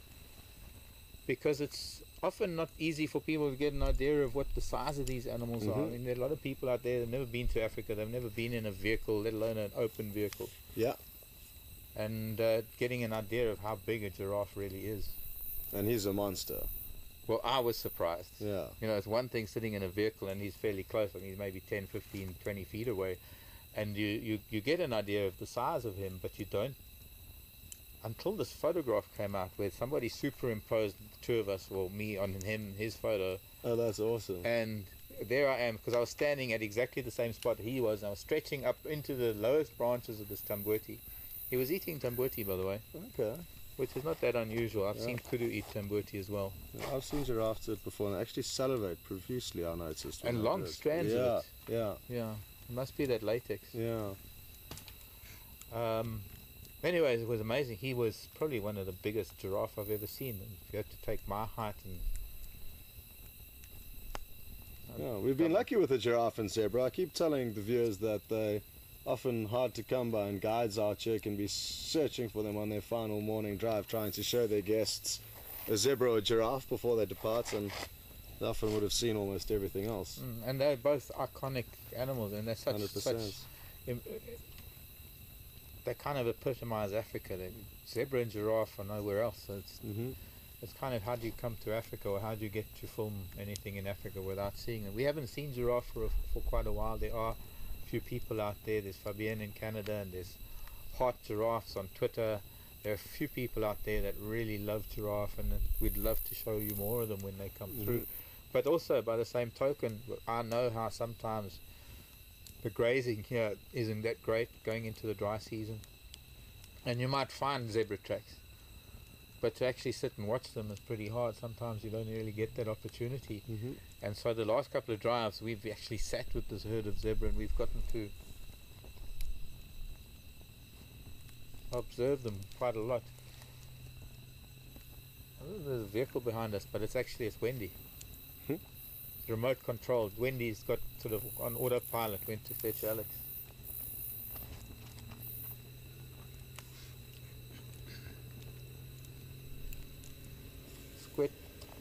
Because it's often not easy for people to get an idea of what the size of these animals are. I mean, there are a lot of people out there that have never been to Africa. They've never been in a vehicle, let alone an open vehicle. Yeah, And getting an idea of how big a giraffe really is. and he's a monster. Well, I was surprised. Yeah. You know, it's one thing sitting in a vehicle and he's fairly close. I mean, he's maybe 10, 15, 20 feet away. And you get an idea of the size of him, but you don't until this photograph came out where somebody superimposed the two of us, or me on him, his photo. Oh, that's awesome. And there I am, because I was standing at exactly the same spot he was, and I was stretching up into the lowest branches of this tambuti. He was eating tambuti, by the way, Okay. which is not that unusual. I've Yeah. seen kudu eat tambuti as well. Yeah, I've seen giraffes do it before, and they actually salivate profusely, I noticed. when And I long did it. strands yeah, of it. Yeah, Yeah, it must be that latex. yeah. Anyways, it was amazing. He was probably one of the biggest giraffe I've ever seen. And you had to take my height and... Yeah, we've been lucky with the giraffe and zebra. I keep telling the viewers that they often hard to come by, and guides out here can be searching for them on their final morning drive, trying to show their guests a zebra or giraffe before they depart, and they often would have seen almost everything else. And they're both iconic animals, and they're such 100%. im- they kind of epitomise Africa. Zebra and giraffe are nowhere else. So it's kind of, how do you come to Africa, or how do you get to film anything in Africa without seeing it? We haven't seen giraffe for quite a while. There are a few people out there. There's Fabienne in Canada, and there's Heart Giraffes on Twitter. There are a few people out there that really love giraffe, and we'd love to show you more of them when they come through. But also, by the same token, I know how sometimes the grazing here isn't that great going into the dry season, and you might find zebra tracks, but to actually sit and watch them is pretty hard. Sometimes you don't really get that opportunity. And so the last couple of drives, we've actually sat with this herd of zebra, and we've gotten to observe them quite a lot. There's a vehicle behind us, but it's Wendy. It's remote controlled. Wendy's got sort of on autopilot, went to fetch Alex.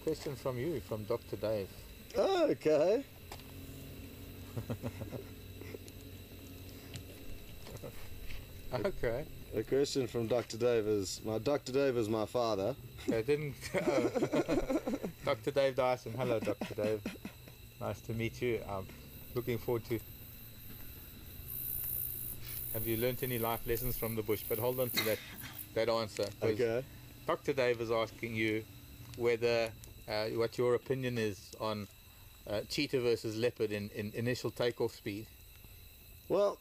Question from you, from Dr. Dave. Oh, okay. Okay. A question from Dr. Dave is, Dr. Dave is my father. I didn't. Dr. Dave Dyson. Hello, Dr. Dave. Nice to meet you. I'm looking forward to. Have you learnt any life lessons from the bush? But hold on to that answer. Okay. Dr. Dave is asking you whether what your opinion is on cheetah versus leopard in initial takeoff speed. Well,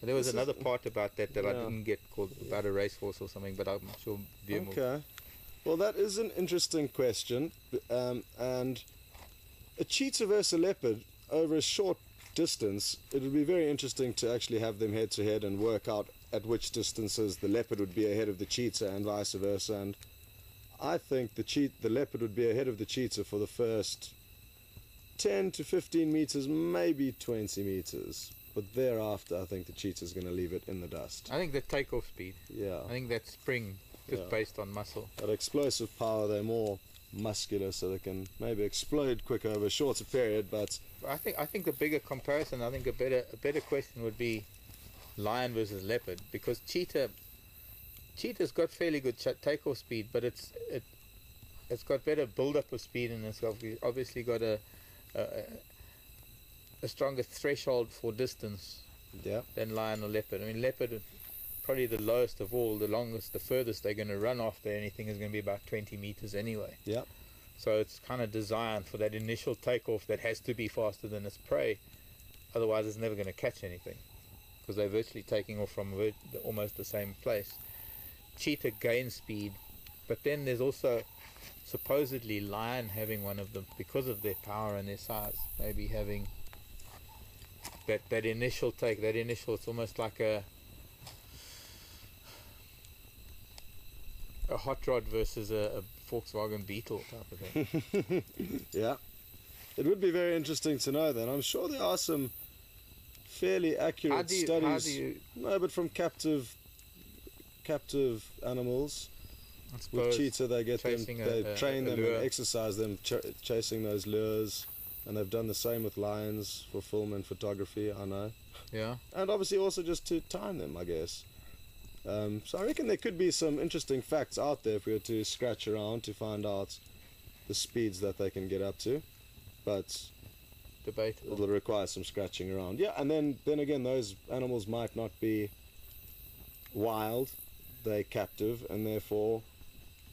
there was another part about that I didn't get, called about a racehorse or something, but I'm sure Vim will. Okay. Well, that is an interesting question, and a cheetah versus a leopard over a short distance, it would be very interesting to actually have them head to head and work out at which distances the leopard would be ahead of the cheetah and vice versa. And I think the leopard would be ahead of the cheetah for the first 10 to 15 meters, maybe 20 meters. But thereafter, I think the cheetah's going to leave it in the dust. I think the takeoff speed. Yeah. I think that spring, just based on muscle. That explosive power, they're more muscular, so they can maybe explode quicker over a shorter period. But I think the bigger comparison, I think a better question would be lion versus leopard, because cheetah's got fairly good takeoff speed, but it's got better build-up of speed, and it's obviously got a stronger threshold for distance than lion or leopard. I mean, leopard, probably the lowest of all, the furthest they're going to run after anything is going to be about 20 meters anyway. Yeah. So it's kind of designed for that initial takeoff that has to be faster than its prey, otherwise it's never going to catch anything, because they're virtually taking off from almost the same place. Cheetah gains speed, but then there's also supposedly lion having one of them, because of their power and their size, maybe having that initial take, it's almost like a hot rod versus a Volkswagen Beetle type of thing. Yeah, it would be very interesting to know then. I'm sure there are some fairly accurate studies. No, but from captive animals. With cheetah, they train them and exercise them, chasing those lures, and they've done the same with lions for film and photography, I know. Yeah. And obviously also just to time them, I guess. So I reckon there could be some interesting facts out there if we were to scratch around to find out the speeds that they can get up to. But debatable. It'll require some scratching around. Yeah, and then again, those animals might not be wild, they're captive, and therefore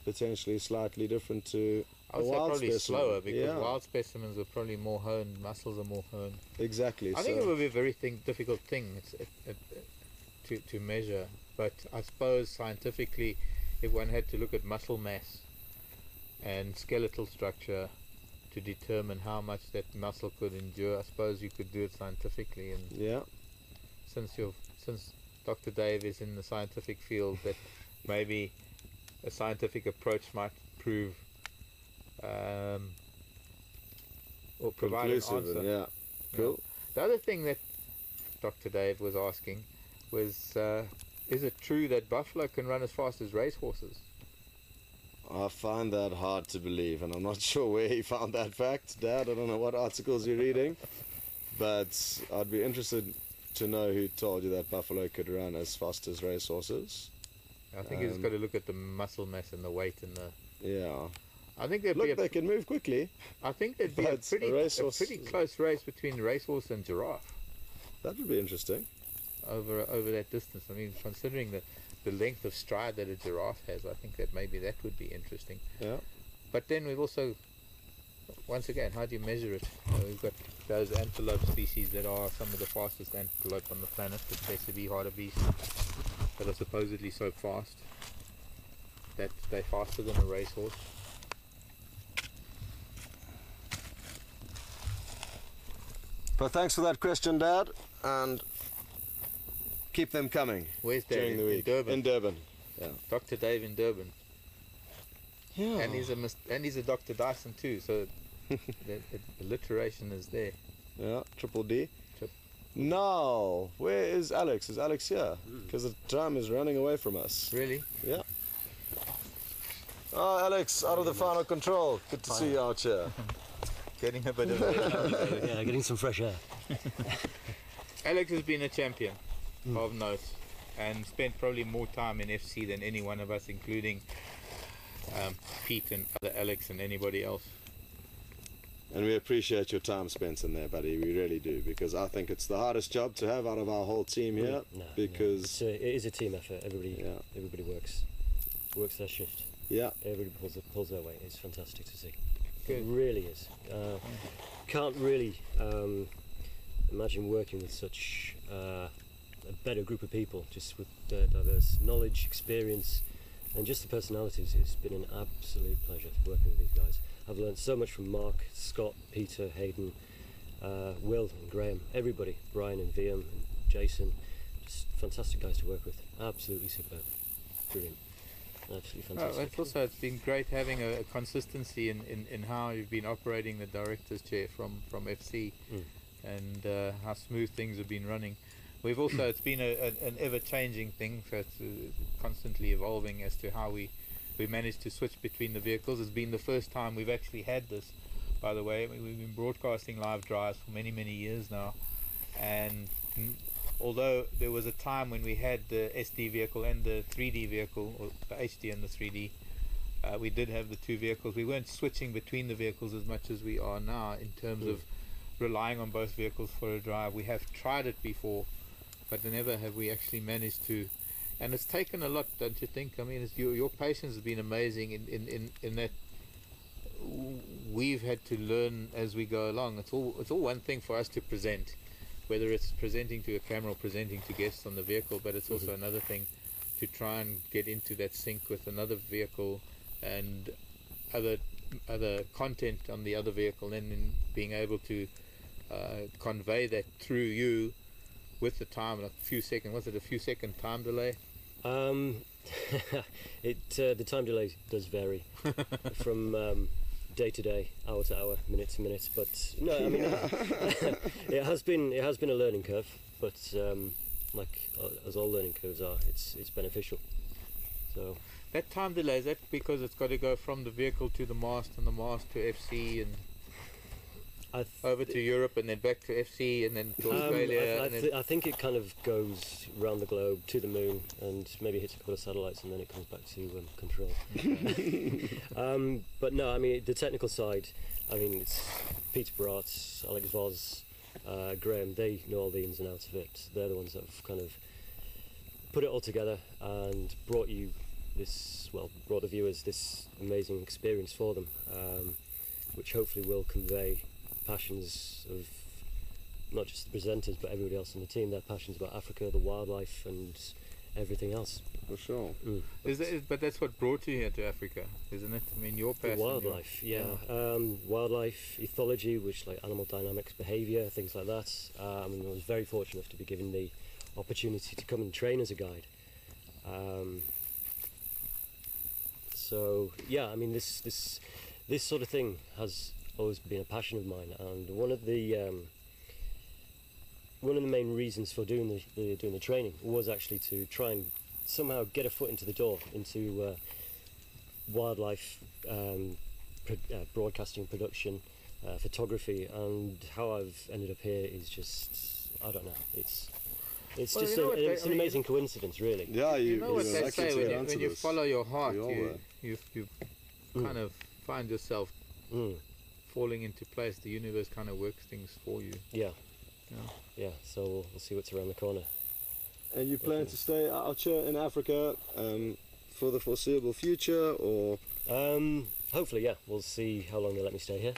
potentially slightly different to I would say wild probably specimen. slower, because wild specimens are probably more honed, muscles are more honed. Exactly. I think it would be a very difficult thing to measure, but I suppose scientifically, if one had to look at muscle mass and skeletal structure to determine how much that muscle could endure, I suppose you could do it scientifically. And since Dr. Dave is in the scientific field, that maybe a scientific approach might prove or provide an answer. Yeah, cool. The other thing that Dr. Dave was asking was, is it true that buffalo can run as fast as racehorses? I find that hard to believe, and I'm not sure where he found that fact. Dad, I don't know what articles you're reading, but I'd be interested to know who told you that buffalo could run as fast as racehorses. I think you just got to look at the muscle mass and the weight and the. Yeah. I think there'd Look, be they can move quickly. I think there'd be But a racehorse- pretty close race between racehorse and giraffe That would be interesting. over that distance. I mean, considering the length of stride that a giraffe has, I think that maybe that would be interesting. Yeah. But then we've also, once again, how do you measure it? We've got those antelope species that are some of the fastest antelope on the planet, the Tsesebe hartebeest, that are supposedly so fast that they're faster than a racehorse. But thanks for that question, Dad, and keep them coming Where's during Dave? the week. In Durban. In Durban. Yeah. Dr. Dave in Durban. Yeah. And he's a Dr. Dyson too, so the alliteration is there. Yeah, Triple D. Trip- Now, where is Alex? Is Alex here? Because the time is running away from us. Really? Yeah. Oh, Alex, out of the final control. Good to see you out here. Getting a bit of Yeah, getting some fresh air. Alex has been a champion of note and spent probably more time in FC than any one of us, including Pete and other Alex and anybody else. And we appreciate your time spent in there, buddy. We really do, because I think it's the hardest job to have out of our whole team here. No, because it is a team effort. Everybody works their shift. yeah, Everybody pulls their weight. It's fantastic to see. Good. It really is. Can't really imagine working with such a better group of people, just with diverse knowledge, experience, and just the personalities. It's been an absolute pleasure working with these guys. I've learned so much from Mark, Scott, Peter, Hayden, Will and Graham, everybody, Brian and VM and Jason. Just fantastic guys to work with. Absolutely superb. Brilliant. Absolutely fantastic. It's been great having a consistency in how you've been operating the director's chair from FC and how smooth things have been running. We've also, it's been an ever-changing thing, so it's constantly evolving as to how we managed to switch between the vehicles. It's been the first time we've actually had this, by the way. I mean, we've been broadcasting live drives for many years now, and although there was a time when we had the SD vehicle and the 3D vehicle, or the HD and the 3D, we did have the two vehicles. We weren't switching between the vehicles as much as we are now in terms of relying on both vehicles for a drive. We have tried it before, but never have we actually managed to. And it's taken a lot, don't you think? I mean, your patience has been amazing in that we've had to learn as we go along. It's all one thing for us to present, whether it's presenting to a camera or presenting to guests on the vehicle, but it's also another thing to try and get into that sync with another vehicle and other content on the other vehicle, and then being able to convey that through you with the time, like a few second time delay? The time delay does vary from day to day, hour to hour, minute to minute. But no, I mean it has been a learning curve. But as all learning curves are, it's beneficial. So that time delay, is that because it's got to go from the vehicle to the mast and the mast to FC and over to Europe and then back to FC and then to Australia? I think it kind of goes around the globe to the moon and maybe hits a couple of satellites and then it comes back to control. But no, I mean the technical side. I mean it's Peter Bratz, Alex Voss, Graham. They know all the ins and outs of it. They're the ones that have kind of put it all together and brought the viewers this amazing experience for them, which hopefully will convey passions of not just the presenters but everybody else on the team, their passions about Africa, the wildlife and everything else. for sure. But that's what brought you here to Africa, isn't it? I mean, your passion. The wildlife, wildlife, ethology, which like animal dynamics, behaviour, things like that. I was very fortunate enough to be given the opportunity to come and train as a guide. So yeah, I mean this sort of thing has always been a passion of mine, and one of the main reasons for doing the training was actually to try and somehow get a foot into the door into wildlife broadcasting, production, photography, and how I've ended up here is just I don't know. It's Well, just you know what it's I an mean, amazing coincidence, really. Yeah, You know what you're they actually say turned when onto you this. follow your heart, We all were. you Mm. kind of find yourself Mm. falling into place. The universe kind of works things for you. Yeah. Yeah. Yeah. So we'll see what's around the corner. And you plan to stay out here in Africa for the foreseeable future, or Hopefully, yeah. We'll see how long they let me stay here.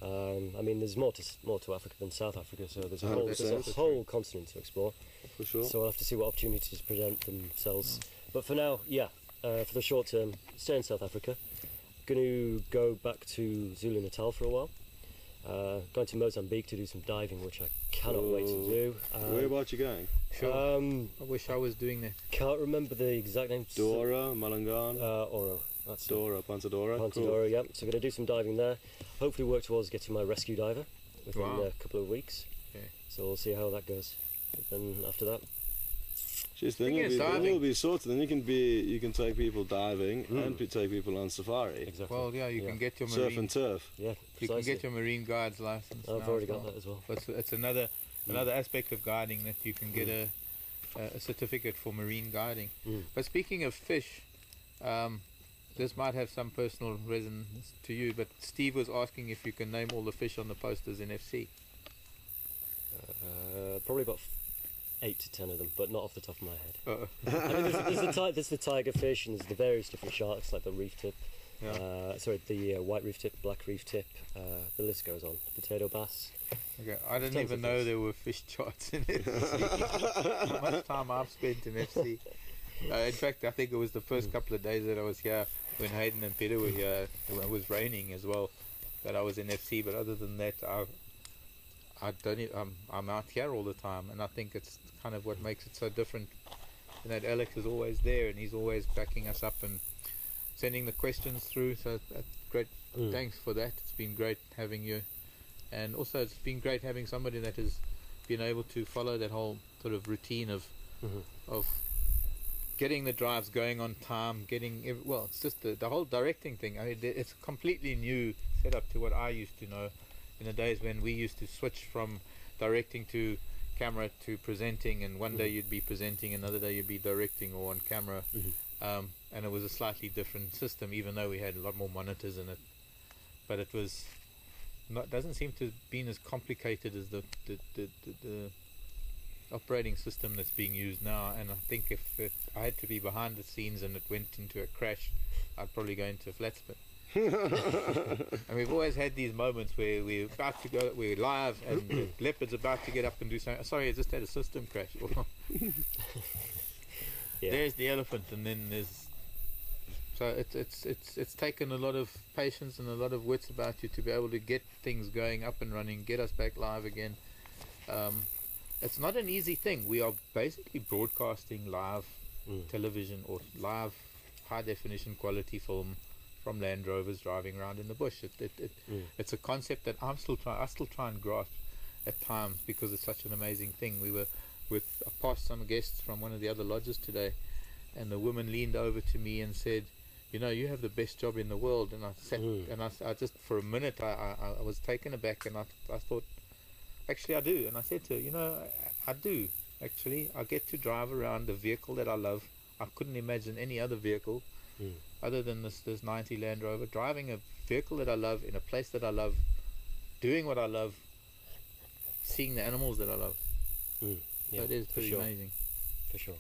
I mean, there's more to Africa than South Africa, so there's a whole, 100%. continent to explore. for sure? So we'll have to see what opportunities present themselves. But for now, yeah, for the short term, stay in South Africa. Going to go back to Zulu Natal for a while. Going to Mozambique to do some diving, which I cannot wait to do. Where about you going? Sure. I wish I was doing that. Can't remember the exact name. Dora, Malangan, Oro. That's Dora, Pantadora. Pantadora, yeah. So going to do some diving there. Hopefully work towards getting my rescue diver within Wow. a couple of weeks. Okay. So we'll see how that goes. And then after that, Jeez, then Thing is, then diving- you'll be sorted. Then you can take people diving and take people on safari. exactly. Well, yeah, you can get your Surf marine. and turf. Yeah, You can precisely. get your marine guide's license. I've now already as got well. that as well. But it's another aspect of guiding that you can get a certificate for marine guiding. Mm. But speaking of fish, this might have some personal resonance to you. But Steve was asking if you can name all the fish on the posters in FC. Probably about 8 to 10 of them, but not off the top of my head. Uh-oh. I mean, there's the tiger fish, and there's the various different sharks, like the reef tip. Yeah. The white reef tip, black reef tip. The list goes on. Potato bass. Okay, I didn't Tons even of know things. there were fish charts in FC. How much time I've spent in FC. In fact, I think it was the first couple of days that I was here when Hayden and Peter were here. It was raining as well, that I was in FC. But other than that, I don't. I'm out here all the time, and I think it's kind of what makes it so different. And that Alex is always there, and he's always backing us up and sending the questions through. So that's great. Thanks for that. It's been great having you. And also it's been great having somebody that has been able to follow that whole sort of routine of getting the drives going on time, it's just the whole directing thing. I mean, it's a completely new setup to what I used to know in the days when we used to switch from directing to camera to presenting, and one day you'd be presenting, another day you'd be directing or on camera. And it was a slightly different system, even though we had a lot more monitors in it. But it was doesn't seem to have been as complicated as the operating system that's being used now. And I think if I had to be behind the scenes and it went into a crash, I'd probably go into a flat spin. And we've always had these moments where we're about to go, we're live, and the leopard's about to get up and do something. Sorry, I just had a system crash. Yeah. There's the elephant, and then there's. So it's taken a lot of patience and a lot of wits about you to be able to get things going up and running, get us back live again. It's not an easy thing. We are basically broadcasting live television or live high definition quality film from Land Rovers driving around in the bush. It's a concept that I still try and grasp at times, because it's such an amazing thing. I passed some guests from one of the other lodges today, and the woman leaned over to me and said, "You know, you have the best job in the world." And I sat and I just for a minute I was taken aback, and I thought, actually I do. And I said to her, "You know, I do actually. I get to drive around a vehicle that I love. I couldn't imagine any other vehicle other than this 90 Land Rover, driving a vehicle that I love in a place that I love, doing what I love, seeing the animals that I love." Yeah, so it is for pretty sure. amazing. For sure.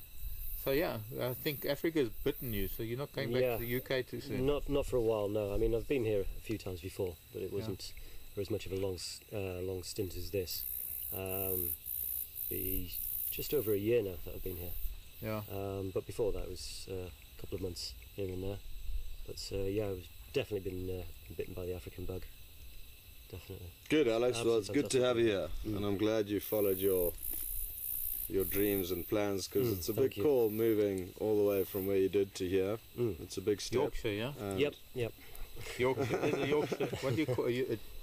So yeah, I think Africa's bitten you, so you're not going back to the UK too soon. Not for a while, no. I mean, I've been here a few times before, but it wasn't for as much of a long stint as this. Be just over a year now that I've been here. Yeah. But before that, it was a couple of months here and there. But yeah, I've definitely been bitten by the African bug. Definitely. Good, Alex. Well, it's Absolutely good to have you here, fantastic. and I'm glad you followed your dreams and plans, because it's a thank big you. call moving all the way from where you did to here. It's a big step. Yorkshire, yeah. and Yep. Yorkshire. There's a Yorkshire. What do you call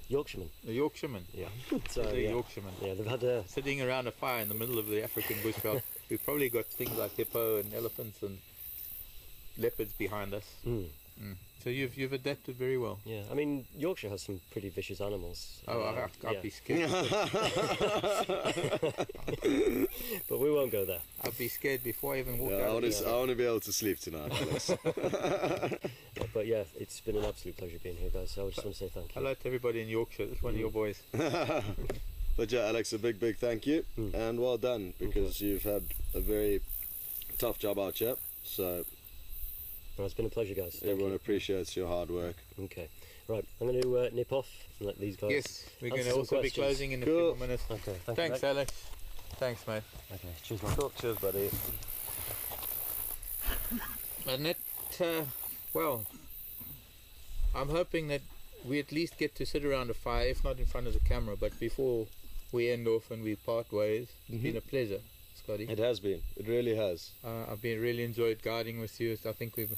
Yorkshireman. a Yorkshireman? Yeah. So There's a yeah. Yorkshireman. Yeah, they've had Sitting around a fire in the middle of the African bushveld. We've probably got things like hippo and elephants and leopards behind us. So you've adapted very well. Yeah, I mean, Yorkshire has some pretty vicious animals. Oh, I'd yeah. be scared. But we won't go there. I'd be scared before I even walk Yeah, I out. want to be able to sleep tonight, Alex. But yeah, it's been an absolute pleasure being here, guys. So I just want to say thank you. Hello to everybody in Yorkshire. It's one of your boys. But yeah, Alex, a big thank you and well done, because you've had a very tough job out here. So Well, it's been a pleasure, guys. Thank everyone you. appreciates your hard work. Okay. Right, I'm going to nip off and let these guys. Yes, we're going answer to some also be questions. closing in a Cool. few more minutes. Okay, thank Thanks, you. Alex. Thanks, mate. Okay, cheers, man. Cheers, buddy. And that, well, I'm hoping that we at least get to sit around a fire, if not in front of the camera, but before we end off and we part ways. It's been a pleasure, Scotty. It has been. It really has. I've really enjoyed guiding with you. I think we've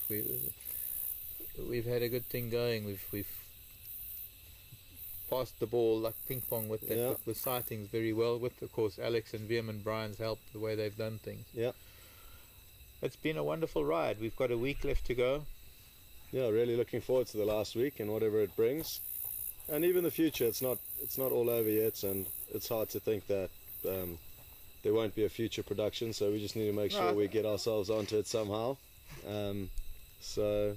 had a good thing going. We've passed the ball like ping pong with that, Yeah. with sightings very well. With of course Alex and Viam and Brian's help, the way they've done things. Yeah. It's been a wonderful ride. We've got a week left to go. Yeah, really looking forward to the last week and whatever it brings, and even the future. It's not all over yet, and it's hard to think that there won't be a future production. So we just need to make sure we get ourselves onto it somehow. So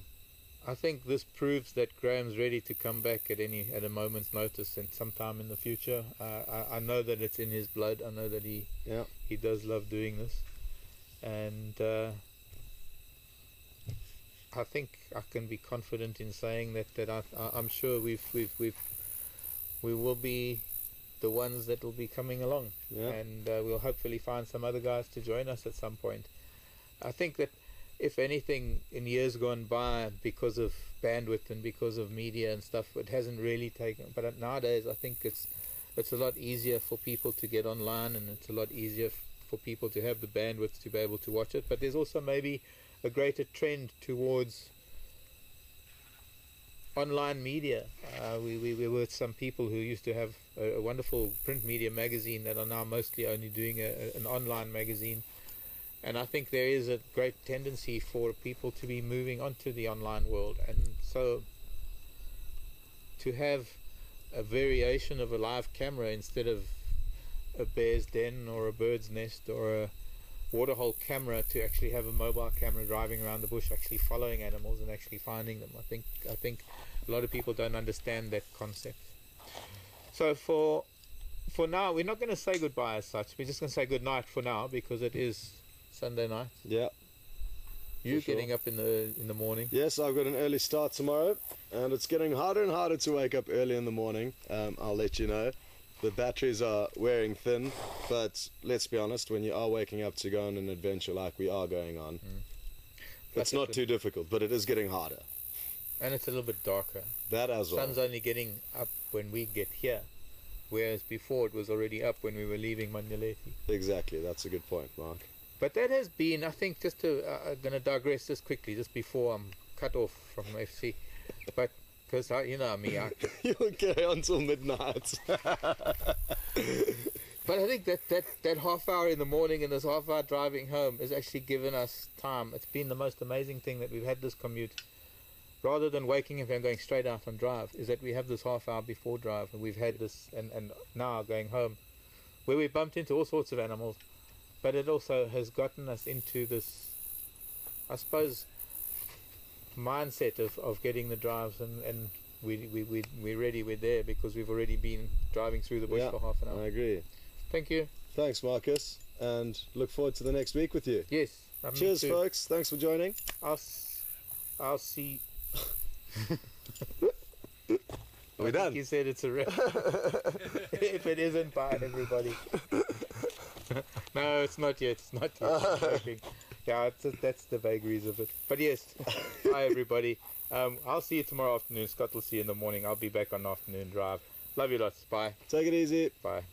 I think this proves that Graham's ready to come back at a moment's notice and sometime in the future. I know that it's in his blood. I know that he does love doing this, and I think I can be confident in saying that I'm sure we will be the ones that will be coming along, and we'll hopefully find some other guys to join us at some point. I think that if anything, in years gone by, because of bandwidth and because of media and stuff, it hasn't really taken. But nowadays, I think it's a lot easier for people to get online, and it's a lot easier for people to have the bandwidth to be able to watch it. But there's also maybe a greater trend towards online media. We were with some people who used to have a wonderful print media magazine that are now mostly only doing an online magazine. And I think there is a great tendency for people to be moving onto the online world. And so to have a variation of a live camera instead of a bear's den or a bird's nest or a waterhole camera, to actually have a mobile camera driving around the bush, actually following animals and actually finding them. I think a lot of people don't understand that concept. So for now, we're not going to say goodbye as such. We're just going to say good night for now, because it is Sunday night. yeah. You're sure. getting up in the morning. Yes, I've got an early start tomorrow, and it's getting harder and harder to wake up early in the morning. I'll let you know. The batteries are wearing thin, but let's be honest, when you are waking up to go on an adventure like we are going on, it's not too difficult, but it is getting harder. And it's a little bit darker. That as well. Sun's only getting up when we get here, whereas before it was already up when we were leaving Manjaleti. Exactly, that's a good point, Mark. But that has been, I think, just to, I'm going to digress just quickly, just before I'm cut off from FC. But, because, you know me, You'll carry on till midnight. But I think that half hour in the morning and this half hour driving home has actually given us time. It's been the most amazing thing that we've had this commute. Rather than waking up and going straight out and drive, is that we have this half hour before drive, and we've had this, and now going home, where we bumped into all sorts of animals. But it also has gotten us into this, I suppose, mindset of getting the drives, and we're ready, we're there, because we've already been driving through the bush for half an hour. I agree. Thank you. Thanks, Marcus, and look forward to the next week with you. Yes. Cheers, folks. Thanks for joining. I'll see. Are we done? You said it's a wrap. If it isn't, bye, everybody. No, it's not yet. It's not yet. I'm joking. Yeah, that's the vagaries of it. But yes, bye, everybody. I'll see you tomorrow afternoon. Scott will see you in the morning. I'll be back on the afternoon drive. Love you lots. Bye. Take it easy. Bye.